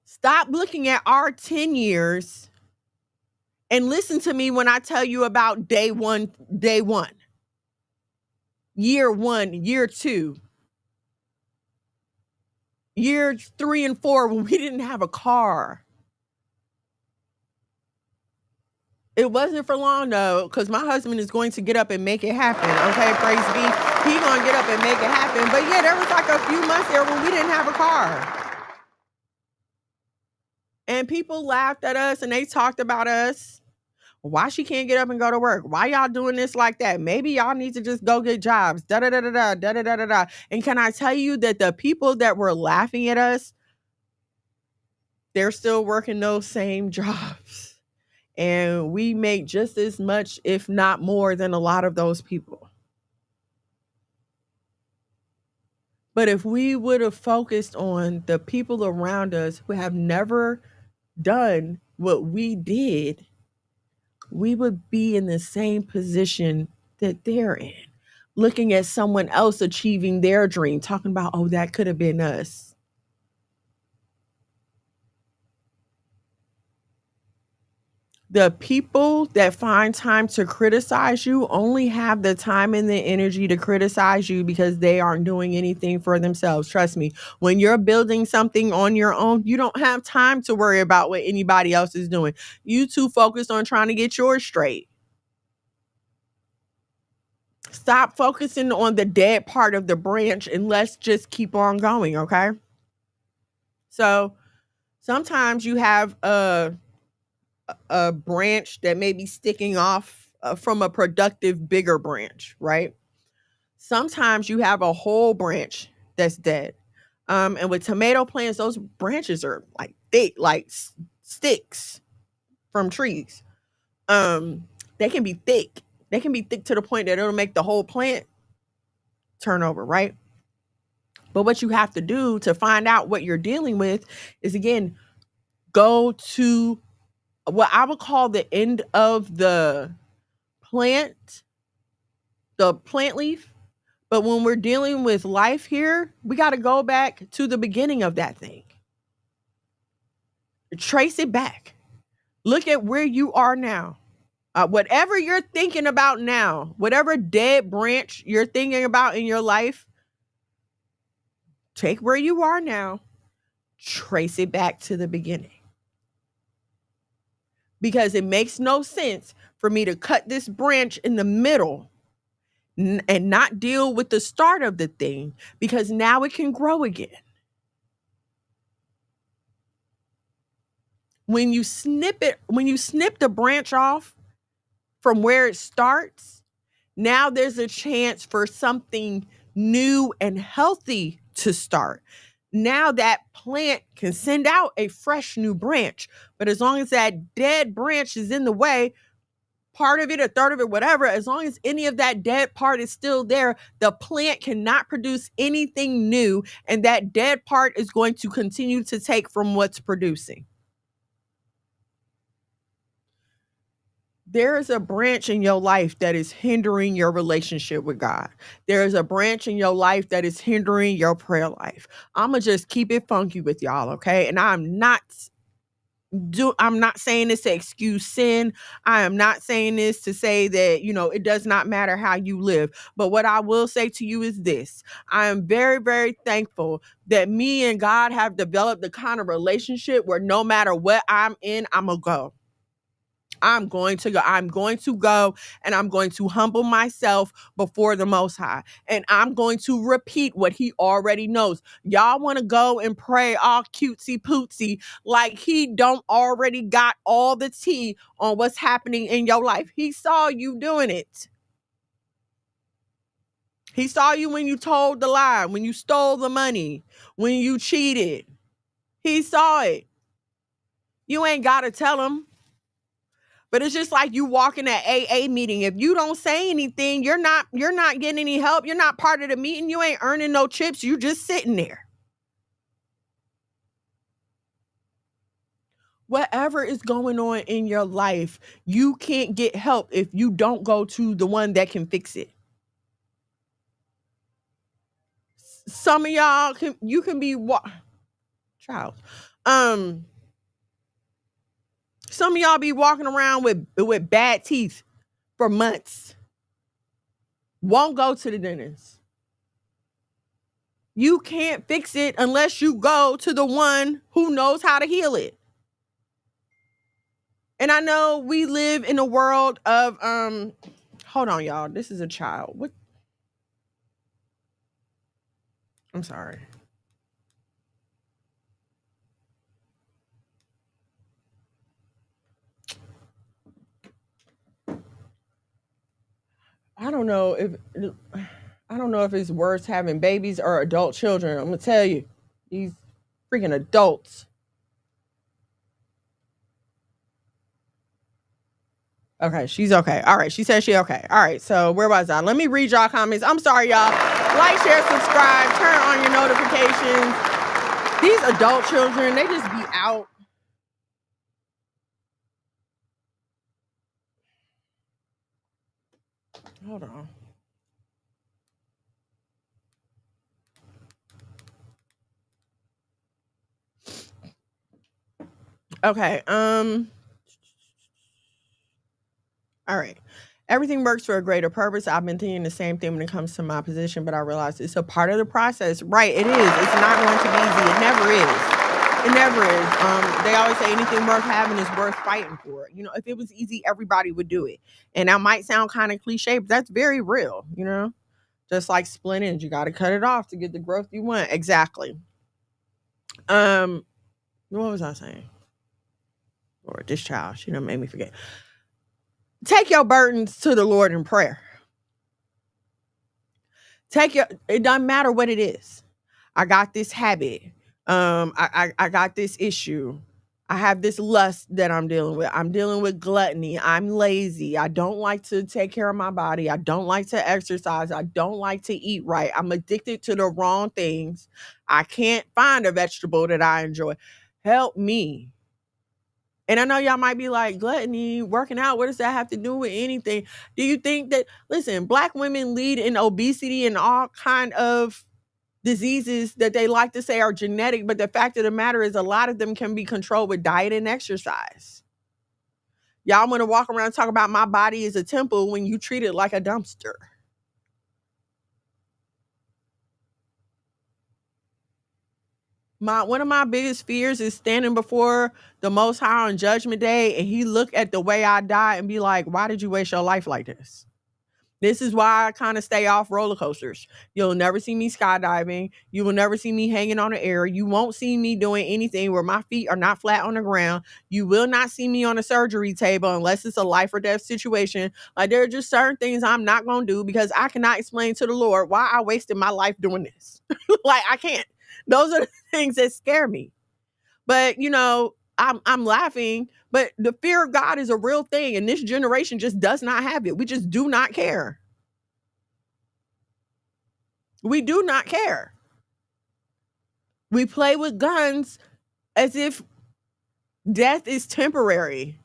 Stop looking at our 10 years and listen to me when I tell you about day one, year 1, year 2, year 3 and 4 when we didn't have a car. It wasn't for long though, because my husband is going to get up and make it happen. Okay, praise be. He gonna get up and make it happen. But yeah, there was like a few months there when we didn't have a car. And people laughed at us and they talked about us. Why she can't get up and go to work? Why y'all doing this like that? Maybe y'all need to just go get jobs. Da da da da da da da da da. And can I tell you that the people that were laughing at us, they're still working those same jobs. And we make just as much, if not more, than a lot of those people. But if we would have focused on the people around us who have never done what we did, we would be in the same position that they're in. Looking at someone else achieving their dream, talking about, oh, that could have been us. The people that find time to criticize you only have the time and the energy to criticize you because they aren't doing anything for themselves. Trust me, when you're building something on your own, you don't have time to worry about what anybody else is doing. You too focused on trying to get yours straight. Stop focusing on the dead part of the branch and let's just keep on going, okay? So sometimes you have a branch that may be sticking off from a productive, bigger branch, right? Sometimes you have a whole branch that's dead. And with tomato plants, those branches are like thick, like sticks from trees. They can be thick. They can be thick to the point that it'll make the whole plant turn over, right? But what you have to do to find out what you're dealing with is, again, go to what I would call the end of the plant leaf. But when we're dealing with life here, we got to go back to the beginning of that thing. Trace it back. Look at where you are now. Whatever you're thinking about now, whatever dead branch you're thinking about in your life, take where you are now, trace it back to the beginning. Because it makes no sense for me to cut this branch in the middle and not deal with the start of the thing, because now it can grow again. When you snip the branch off from where it starts, now there's a chance for something new and healthy to start. Now that plant can send out a fresh new branch. But as long as that dead branch is in the way, part of it, a third of it, whatever, as long as any of that dead part is still there, the plant cannot produce anything new. And that dead part is going to continue to take from what's producing. There is a branch in your life that is hindering your relationship with God. There is a branch in your life that is hindering your prayer life. I'm going to just keep it funky with y'all, okay? And I'm not I'm not saying this to excuse sin. I am not saying this to say that, it does not matter how you live. But what I will say to you is this. I am very, very thankful that me and God have developed the kind of relationship where no matter what I'm in, I'm going to go. I'm going to go. I'm going to go and I'm going to humble myself before the Most High. And I'm going to repeat what he already knows. Y'all want to go and pray all cutesy pootsy like he don't already got all the tea on what's happening in your life. He saw you doing it. He saw you when you told the lie, when you stole the money, when you cheated. He saw it. You ain't got to tell him. But it's just like you walking at AA meeting. If you don't say anything, you're not getting any help. You're not part of the meeting. You ain't earning no chips. You just sitting there. Whatever is going on in your life, you can't get help if you don't go to the one that can fix it. Some of y'all can be child. Some of y'all be walking around with bad teeth for months. Won't go to the dentist. You can't fix it unless you go to the one who knows how to heal it. And I know we live in a world of hold on, y'all. This is a child. What? I'm sorry. I don't know if it's worse having babies or adult children. I'm gonna tell you, these freaking adults. Okay, she's okay. All right, she said she okay. All right, so where was I? Let me read y'all comments. I'm sorry, y'all. Like, share, subscribe, turn on your notifications. These adult children, they just be out. Hold on. Okay, all right. Everything works for a greater purpose. I've been thinking the same thing when it comes to my position, but I realize it's a part of the process. Right, it is. It's not going to be easy. It never is. It never is. They always say anything worth having is worth fighting for. If it was easy, everybody would do it. And that might sound kind of cliche, but that's very real, Just like splinting, you got to cut it off to get the growth you want. Exactly. What was I saying? Lord, this child, she done made me forget. Take your burdens to the Lord in prayer. It doesn't matter what it is. I got this habit. I got this issue. I have this lust that I'm dealing with. I'm dealing with gluttony. I'm lazy. I don't like to take care of my body. I don't like to exercise. I don't like to eat right. I'm addicted to the wrong things. I can't find a vegetable that I enjoy. Help me. And I know y'all might be like, gluttony, working out, what does that have to do with anything? Do you think that, listen, Black women lead in obesity and all kind of diseases that they like to say are genetic, but the fact of the matter is a lot of them can be controlled with diet and exercise. Y'all want to walk around and talk about my body is a temple when you treat it like a dumpster. One of my biggest fears is standing before the Most High on Judgment Day and he look at the way I die and be like, why did you waste your life like this? This is why I kind of stay off roller coasters. You'll never see me skydiving. You will never see me hanging on the air. You won't see me doing anything where my feet are not flat on the ground. You will not see me on a surgery table unless it's a life or death situation. Like, there are just certain things I'm not going to do because I cannot explain to the Lord why I wasted my life doing this. Like, I can't. Those are the things that scare me. But, I'm laughing, but the fear of God is a real thing. And this generation just does not have it. We just do not care. We do not care. We play with guns as if death is temporary.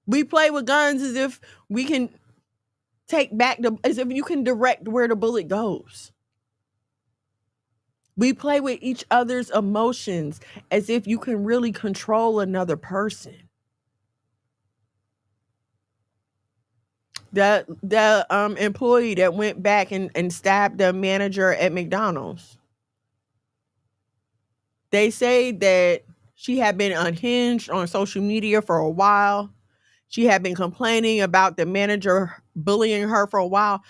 We play with guns as if we can take back as if you can direct where the bullet goes. We play with each other's emotions as if you can really control another person. The employee that went back and stabbed the manager at McDonald's. They say that she had been unhinged on social media for a while. She had been complaining about the manager bullying her for a while.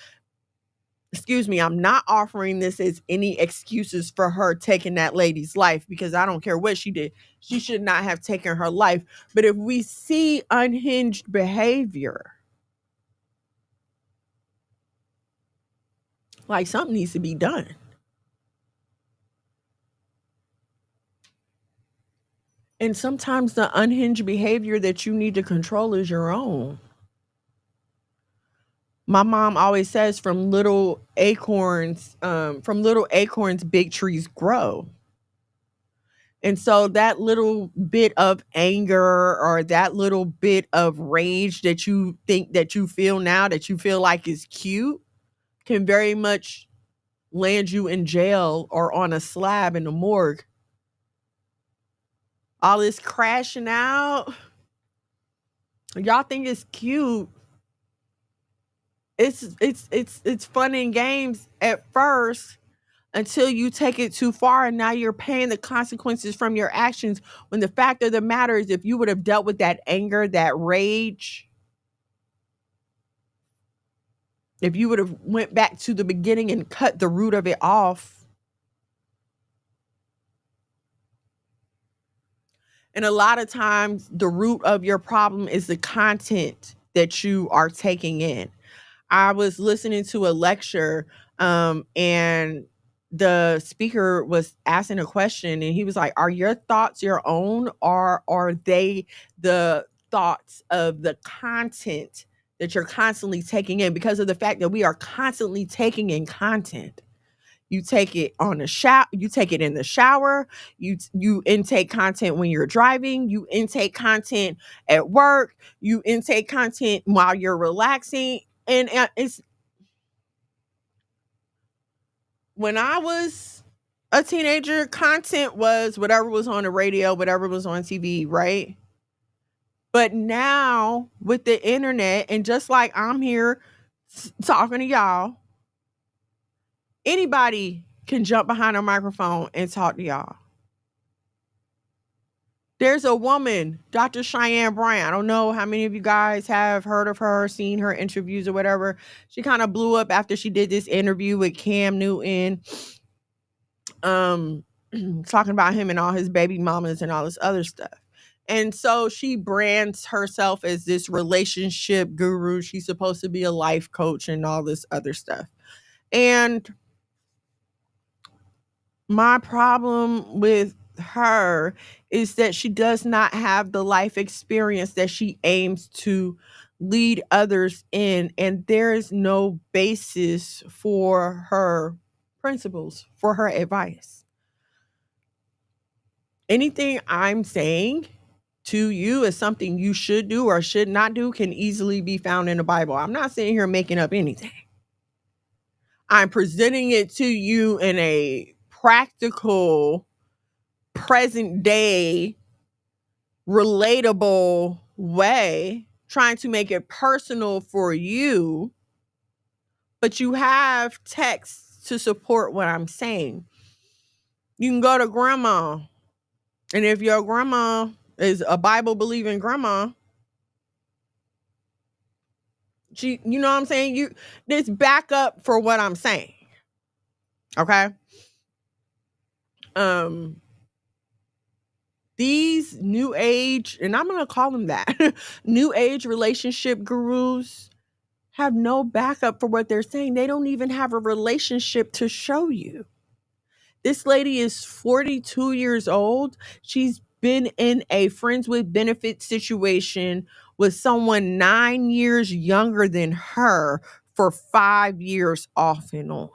Excuse me, I'm not offering this as any excuses for her taking that lady's life, because I don't care what she did. She should not have taken her life. But if we see unhinged behavior, like, something needs to be done. And sometimes the unhinged behavior that you need to control is your own. My mom always says, from little acorns, big trees grow. And so that little bit of anger or that little bit of rage that you think that you feel now, that you feel like is cute, can very much land you in jail or on a slab in the morgue. All this crashing out, y'all think it's cute. It's fun and games at first, until you take it too far, and now you're paying the consequences from your actions, when the fact of the matter is, if you would have dealt with that anger, that rage, if you would have went back to the beginning and cut the root of it off. And a lot of times the root of your problem is the content that you are taking in. I was listening to a lecture, and the speaker was asking a question, and he was like, are your thoughts your own, or are they the thoughts of the content that you're constantly taking in? Because of the fact that we are constantly taking in content. You take it on the shower, you take it in the shower, you intake content when you're driving, you intake content at work, you intake content while you're relaxing. And it's, when I was a teenager, content was whatever was on the radio, whatever was on TV, right? But now with the internet, and just like I'm here talking to y'all, anybody can jump behind a microphone and talk to y'all. There's a woman, Dr. Cheyenne Bryant. I don't know how many of you guys have heard of her, seen her interviews or whatever. She kind of blew up after she did this interview with Cam Newton, talking about him and all his baby mamas and all this other stuff. And so she brands herself as this relationship guru. She's supposed to be a life coach and all this other stuff. And my problem with her is that she does not have the life experience that she aims to lead others in, and there is no basis for her principles, for her advice. Anything I'm saying to you is something you should do or should not do can easily be found in the Bible. I'm not sitting here making up anything. I'm presenting it to you in a practical, present day, relatable way, trying to make it personal for you, but you have texts to support what I'm saying. You can go to grandma, and if your grandma is a Bible believing grandma, you know what I'm saying? There's backup for what I'm saying. Okay? These new age, and I'm going to call them that, new age relationship gurus have no backup for what they're saying. They don't even have a relationship to show you. This lady is 42 years old. She's been in a friends with benefits situation with someone 9 years younger than her for 5 years off and on.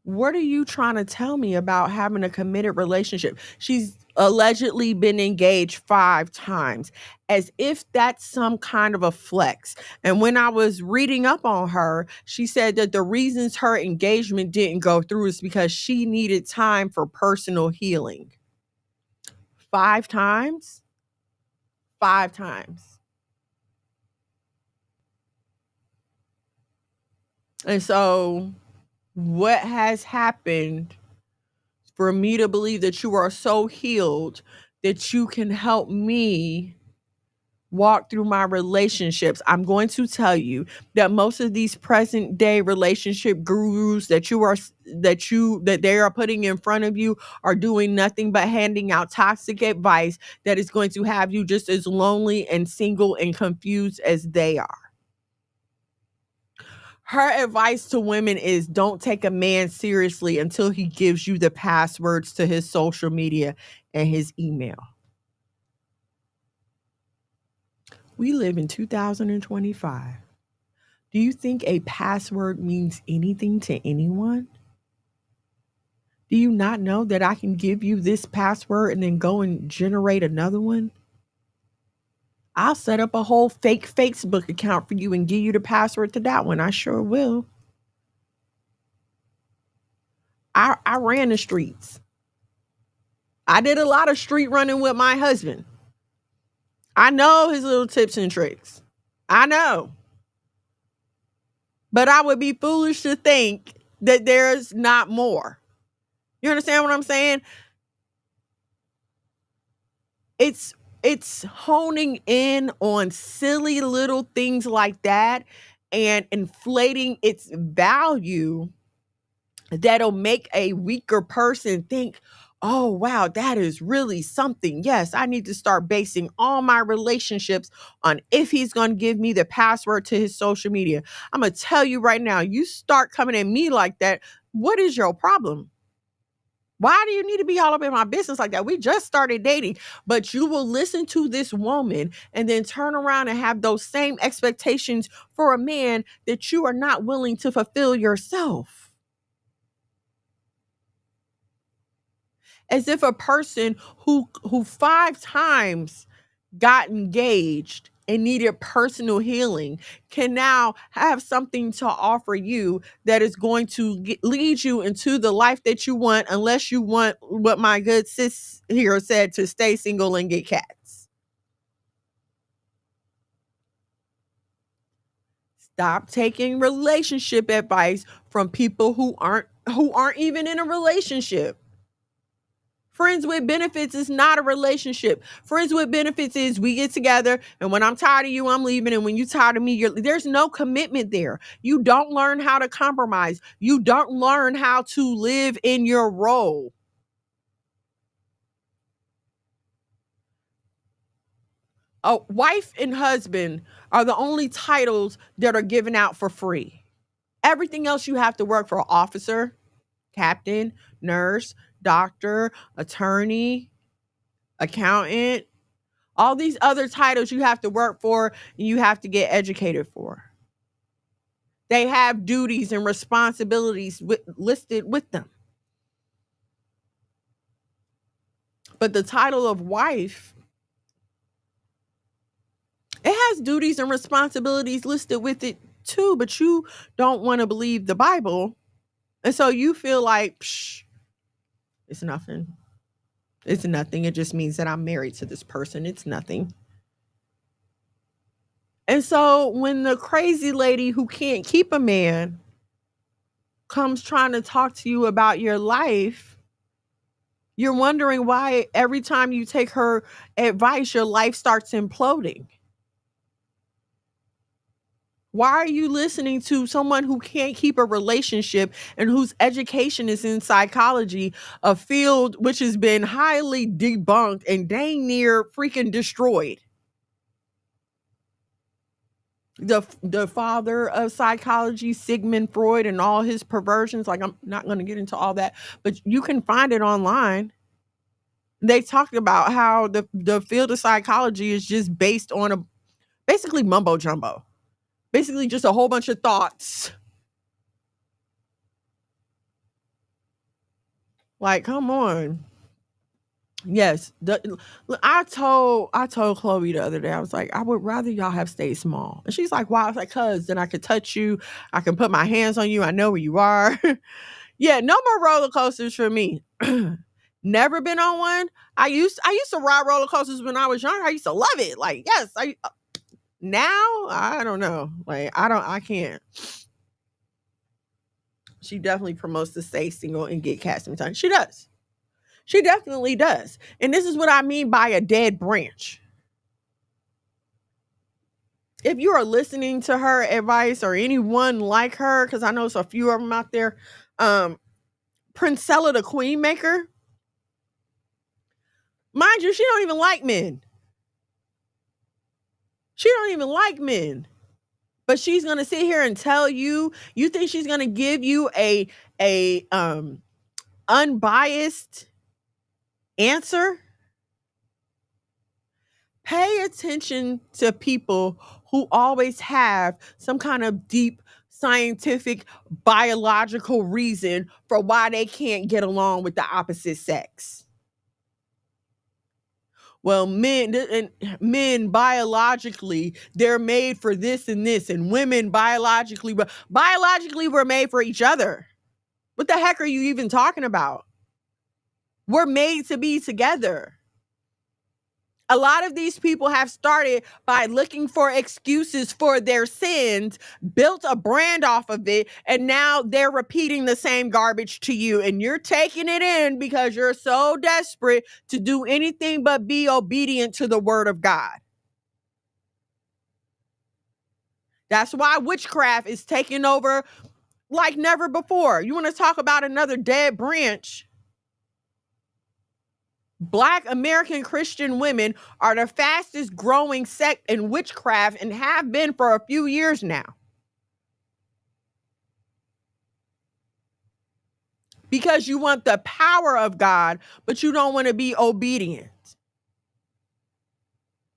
What are you trying to tell me about having a committed relationship? She's allegedly been engaged 5 times, as if that's some kind of a flex. And when I was reading up on her, she said that the reasons her engagement didn't go through is because she needed time for personal healing. 5 times? 5 times. And so, what has happened for me to believe that you are so healed that you can help me walk through my relationships? I'm going to tell you that most of these present day relationship gurus that they are putting in front of you are doing nothing but handing out toxic advice that is going to have you just as lonely and single and confused as they are. Her advice to women is don't take a man seriously until he gives you the passwords to his social media and his email. We live in 2025. Do you think a password means anything to anyone? Do you not know that I can give you this password and then go and generate another one? I'll set up a whole fake Facebook account for you and give you the password to that one. I sure will. I ran the streets. I did a lot of street running with my husband. I know his little tips and tricks. I know. But I would be foolish to think that there's not more. You understand what I'm saying? It's honing in on silly little things like that and inflating its value that'll make a weaker person think, oh, wow, that is really something. Yes, I need to start basing all my relationships on if he's going to give me the password to his social media. I'm going to tell you right now, you start coming at me like that. What is your problem? Why do you need to be all up in my business like that? We just started dating, but you will listen to this woman and then turn around and have those same expectations for a man that you are not willing to fulfill yourself. As if a person who 5 times got engaged and needed personal healing can now have something to offer you that is going to lead you into the life that you want, unless you want what my good sis here said, to stay single and get cats. Stop taking relationship advice from people who aren't even in a relationship. Friends with benefits is not a relationship. Friends with benefits is we get together, and when I'm tired of you, I'm leaving. And when you're tired of me, there's no commitment there. You don't learn how to compromise. You don't learn how to live in your role. A wife and husband are the only titles that are given out for free. Everything else you have to work for: officer, captain, nurse, doctor, attorney, accountant. All these other titles you have to work for and you have to get educated for. They have duties and responsibilities listed with them. But the title of wife, it has duties and responsibilities listed with it too, but you don't want to believe the Bible. And so you feel like, it's nothing. It's nothing. It just means that I'm married to this person. It's nothing. And so when the crazy lady who can't keep a man comes trying to talk to you about your life, you're wondering why every time you take her advice, your life starts imploding. Why are you listening to someone who can't keep a relationship and whose education is in psychology, a field which has been highly debunked and dang near freaking destroyed? The father of psychology, Sigmund Freud, and all his perversions. Like, I'm not going to get into all that, but you can find it online. They talked about how the field of psychology is just based on basically mumbo jumbo, basically just a whole bunch of thoughts. Like, come on. Yes, I told Chloe the other day. I was like, I would rather y'all have stayed small. And she's like, why? I was like, cause then I could touch you, I can put my hands on you, I know where you are. Yeah, no more roller coasters for me. Never been on one. I used to ride roller coasters when I was younger. I used to love it. Like, yes, now I don't know. Like, I can't. She definitely promotes to stay single and get cast in time. She does. She definitely does. And this is what I mean by a dead branch. If you are listening to her advice or anyone like her, because I know there's a few of them out there, Princella the Queen Maker, mind you, she don't even like men. She don't even like men. But she's gonna sit here and tell you, you think she's gonna give you a unbiased answer? Pay attention to people who always have some kind of deep scientific biological reason for why they can't get along with the opposite sex. Well, men biologically, they're made for this and this, and women biologically we're made for each other. What the heck are you even talking about? We're made to be together. A lot of these people have started by looking for excuses for their sins, built a brand off of it, and now they're repeating the same garbage to you. And you're taking it in because you're so desperate to do anything but be obedient to the word of God. That's why witchcraft is taking over like never before. You want to talk about another dead branch? Black American Christian women are the fastest growing sect in witchcraft and have been for a few years now. Because you want the power of God, but you don't want to be obedient.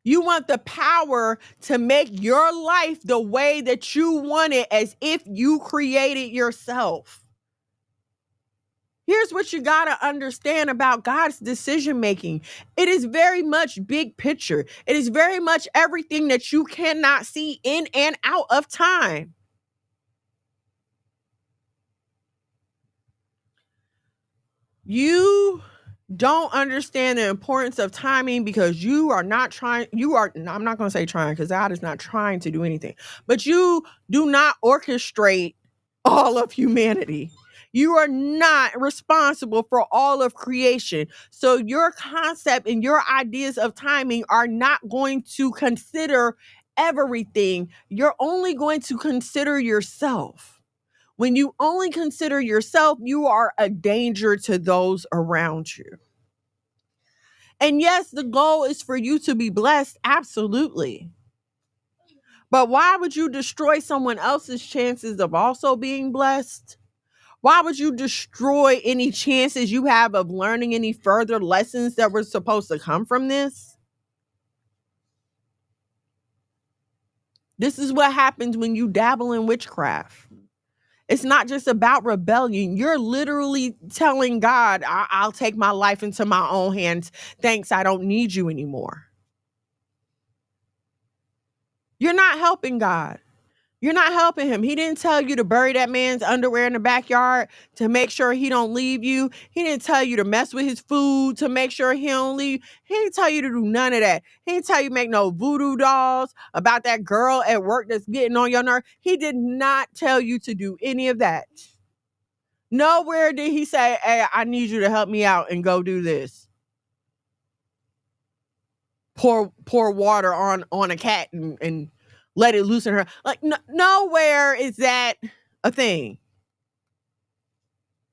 You want the power to make your life the way that you want it, as if you created yourself. Here's what you got to understand about God's decision making. It is very much big picture. It is very much everything that you cannot see in and out of time. You don't understand the importance of timing because you are not trying. I'm not going to say trying because God is not trying to do anything, but you do not orchestrate all of humanity. You are not responsible for all of creation. So your concept and your ideas of timing are not going to consider everything. You're only going to consider yourself. When you only consider yourself, you are a danger to those around you. And yes, the goal is for you to be blessed. Absolutely. But why would you destroy someone else's chances of also being blessed? Why would you destroy any chances you have of learning any further lessons that were supposed to come from this? This is what happens when you dabble in witchcraft. It's not just about rebellion. You're literally telling God, I'll take my life into my own hands. Thanks, I don't need you anymore. You're not helping God. You're not helping him. He didn't tell you to bury that man's underwear in the backyard to make sure he don't leave you. He didn't tell you to mess with his food to make sure he don't leave. He didn't tell you to do none of that. He didn't tell you to make no voodoo dolls about that girl at work that's getting on your nerve. He did not tell you to do any of that. Nowhere did he say, hey, I need you to help me out and go do this. Pour water on a cat and let it loosen her. Like, nowhere is that a thing.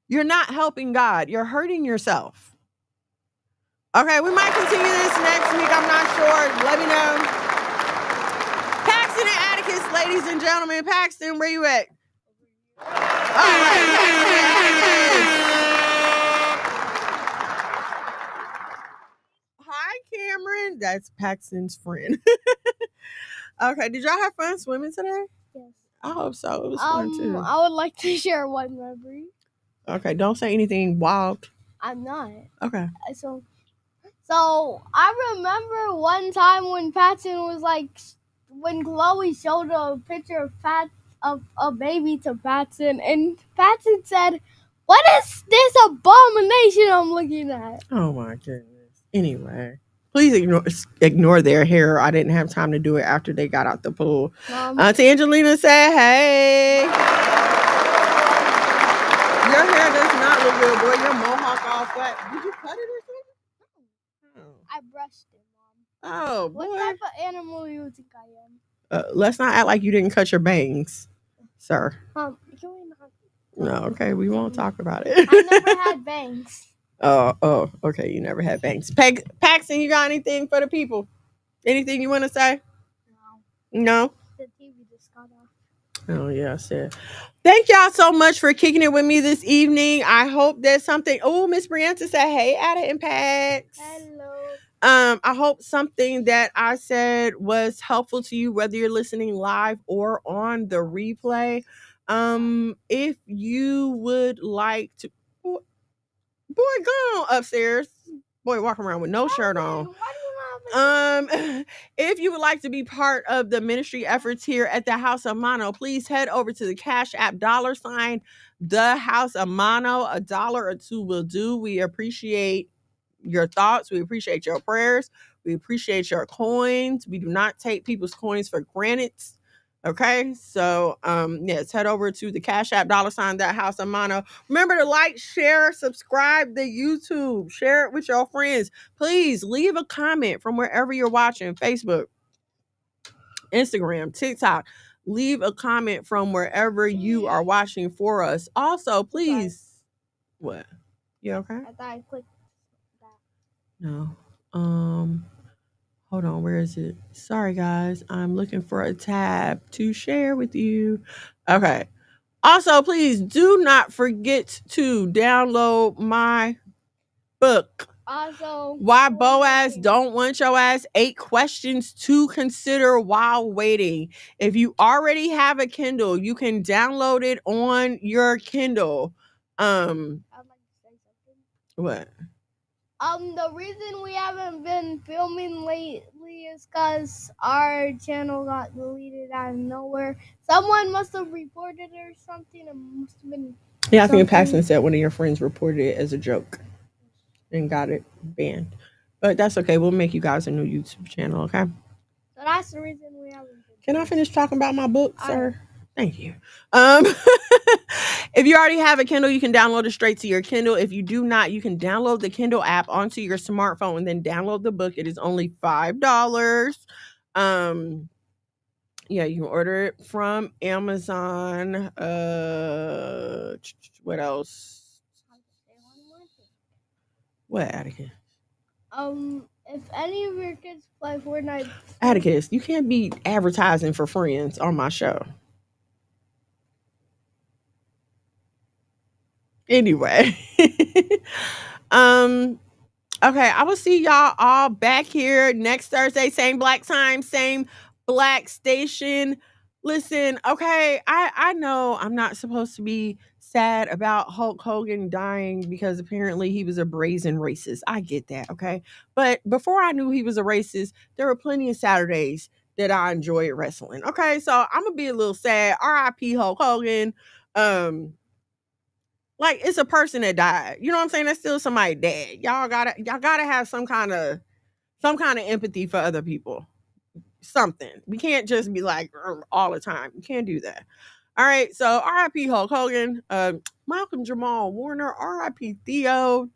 You're not helping God. You're hurting yourself. Okay, we might continue this next week. I'm not sure. Let me know. Paxton and Atticus, ladies and gentlemen. Paxton, where you at? All right. Hi, Cameron. That's Paxton's friend. Okay, did y'all have fun swimming today? Yes. I hope so. It was fun too. I would like to share one memory. Okay, don't say anything wild. I'm not. Okay. So So I remember one time when Patson was like, when Chloe showed a picture of a baby to Patson, and Patson said, "What is this abomination I'm looking at?" Oh my goodness. Anyway, please ignore their hair. I didn't have time to do it after they got out the pool. Auntie Angelina said, "Hey, your hair does not look good, boy. Your mohawk all flat. Did you cut it or something?" I brushed it, Mom. Oh boy. What type of animal do you think I am? Let's not act like you didn't cut your bangs, sir. Can we not? No, okay, we won't talk about it. I never had bangs. Oh, okay. You never had bangs. Paxton, you got anything for the people? Anything you want to say? No. The TV just got off. Oh yeah, I said. Thank y'all so much for kicking it with me this evening. I hope there's something. Oh, Miss Brianna said, "Hey, Ada and Pax." Hello. I hope something that I said was helpful to you, whether you're listening live or on the replay. If you would like to, boy, go on upstairs. Boy, walking around with no shirt on. If you would like to be part of the ministry efforts here at the House of Mono, please head over to the Cash App $ the House of Mono. $1 or $2 will do. We appreciate your thoughts. We appreciate your prayers. We appreciate your coins. We do not take people's coins for granted. Okay, so yes, head over to the Cash App $ that House of Mono. Remember to like, share, subscribe to YouTube, share it with your friends. Please leave a comment from wherever you're watching: Facebook, Instagram, TikTok. Leave a comment from wherever you are watching for us. Also, please, what? You okay? I thought I clicked that. No. Hold on, where is it? Sorry, guys. I'm looking for a tab to share with you. Okay. Also, please do not forget to download my book. Also, Why Boaz Don't Want Your Ass, 8 Questions to Consider While Waiting. If you already have a Kindle, you can download it on your Kindle. I'd like to say something. What? The reason we haven't been filming lately is because our channel got deleted out of nowhere. Someone must have reported it or something. It must have been. Yeah, I think Paxton said one of your friends reported it as a joke and got it banned. But that's okay. We'll make you guys a new YouTube channel, okay? So that's the reason we haven't been. Can I finish talking about my book, sir? Thank you. If you already have a Kindle, you can download it straight to your Kindle. If you do not, you can download the Kindle app onto your smartphone and then download the book. It is only $5. Yeah, you can order it from Amazon. What else? What, Atticus? If any of your kids play Fortnite, Atticus, you can't be advertising for friends on my show. Anyway. Okay, I will see y'all all back here next Thursday, same black time, same black station. Listen, okay, I know I'm not supposed to be sad about Hulk Hogan dying because apparently he was a brazen racist. I get that, okay? But before I knew he was a racist, there were plenty of Saturdays that I enjoyed wrestling. Okay, so I'm gonna be a little sad. R.I.P. Hulk Hogan. Like, it's a person that died. You know what I'm saying? That's still somebody dead. Y'all gotta have some kind of empathy for other people. Something. We can't just be like all the time. You can't do that. All right. So R.I.P. Hulk Hogan, Malcolm Jamal Warner, R.I.P. Theo.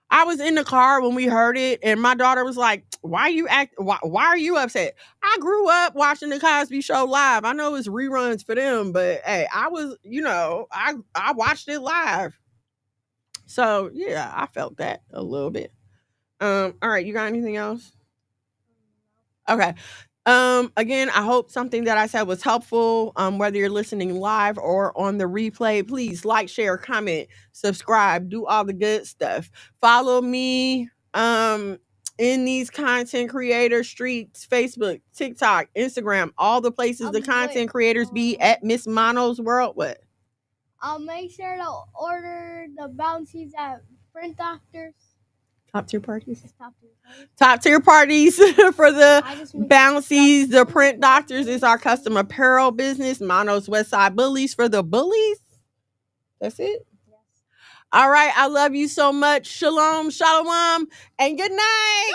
I was in the car when we heard it, and my daughter was like, why are you upset? I grew up watching the Cosby Show live. I know it's reruns for them, but hey, I was, I watched it live. So yeah, I felt that a little bit. All right, you got anything else? Okay. Again, I hope something that I said was helpful. Whether you're listening live or on the replay, please like, share, comment, subscribe, do all the good stuff. Follow me in these content creator streets: Facebook, TikTok, Instagram, all the places the content creators be at Miss Mono's World. What? I'll make sure to order the bounties at Print Doctors. Top tier parties. Top tier parties. Top tier parties for the I just make bouncies, the print doctors is our custom apparel business. Mono's Westside Bullies for the bullies. That's it. Yes. All right. I love you so much. Shalom, shalom, and good night.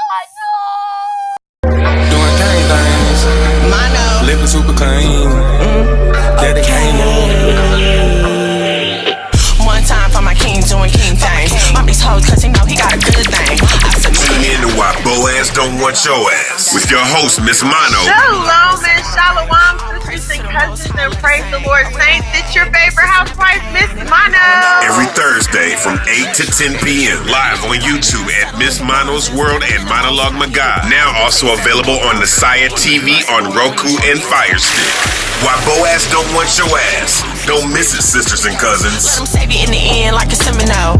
Doing gang things. Mono. Living super clean. Daddy came up. One time for my king doing king things. Mom these hoes cause he know he got a good thing. I Tune submit. in to Why Boaz Don't Want Your Ass with your host, Miss Mono. Shalom and shalom, sisters and cousins, and praise the Lord saints. It's your favorite housewife, Miss Mono. Every Thursday from 8 to 10 p.m. live on YouTube at Miss Mono's World and Monologue Magog. Now also available on Messiah TV on Roku and Fire Stick. Why Boaz Don't Want Your Ass. Don't miss it, sisters and cousins. Let him save you in the end like a Seminole.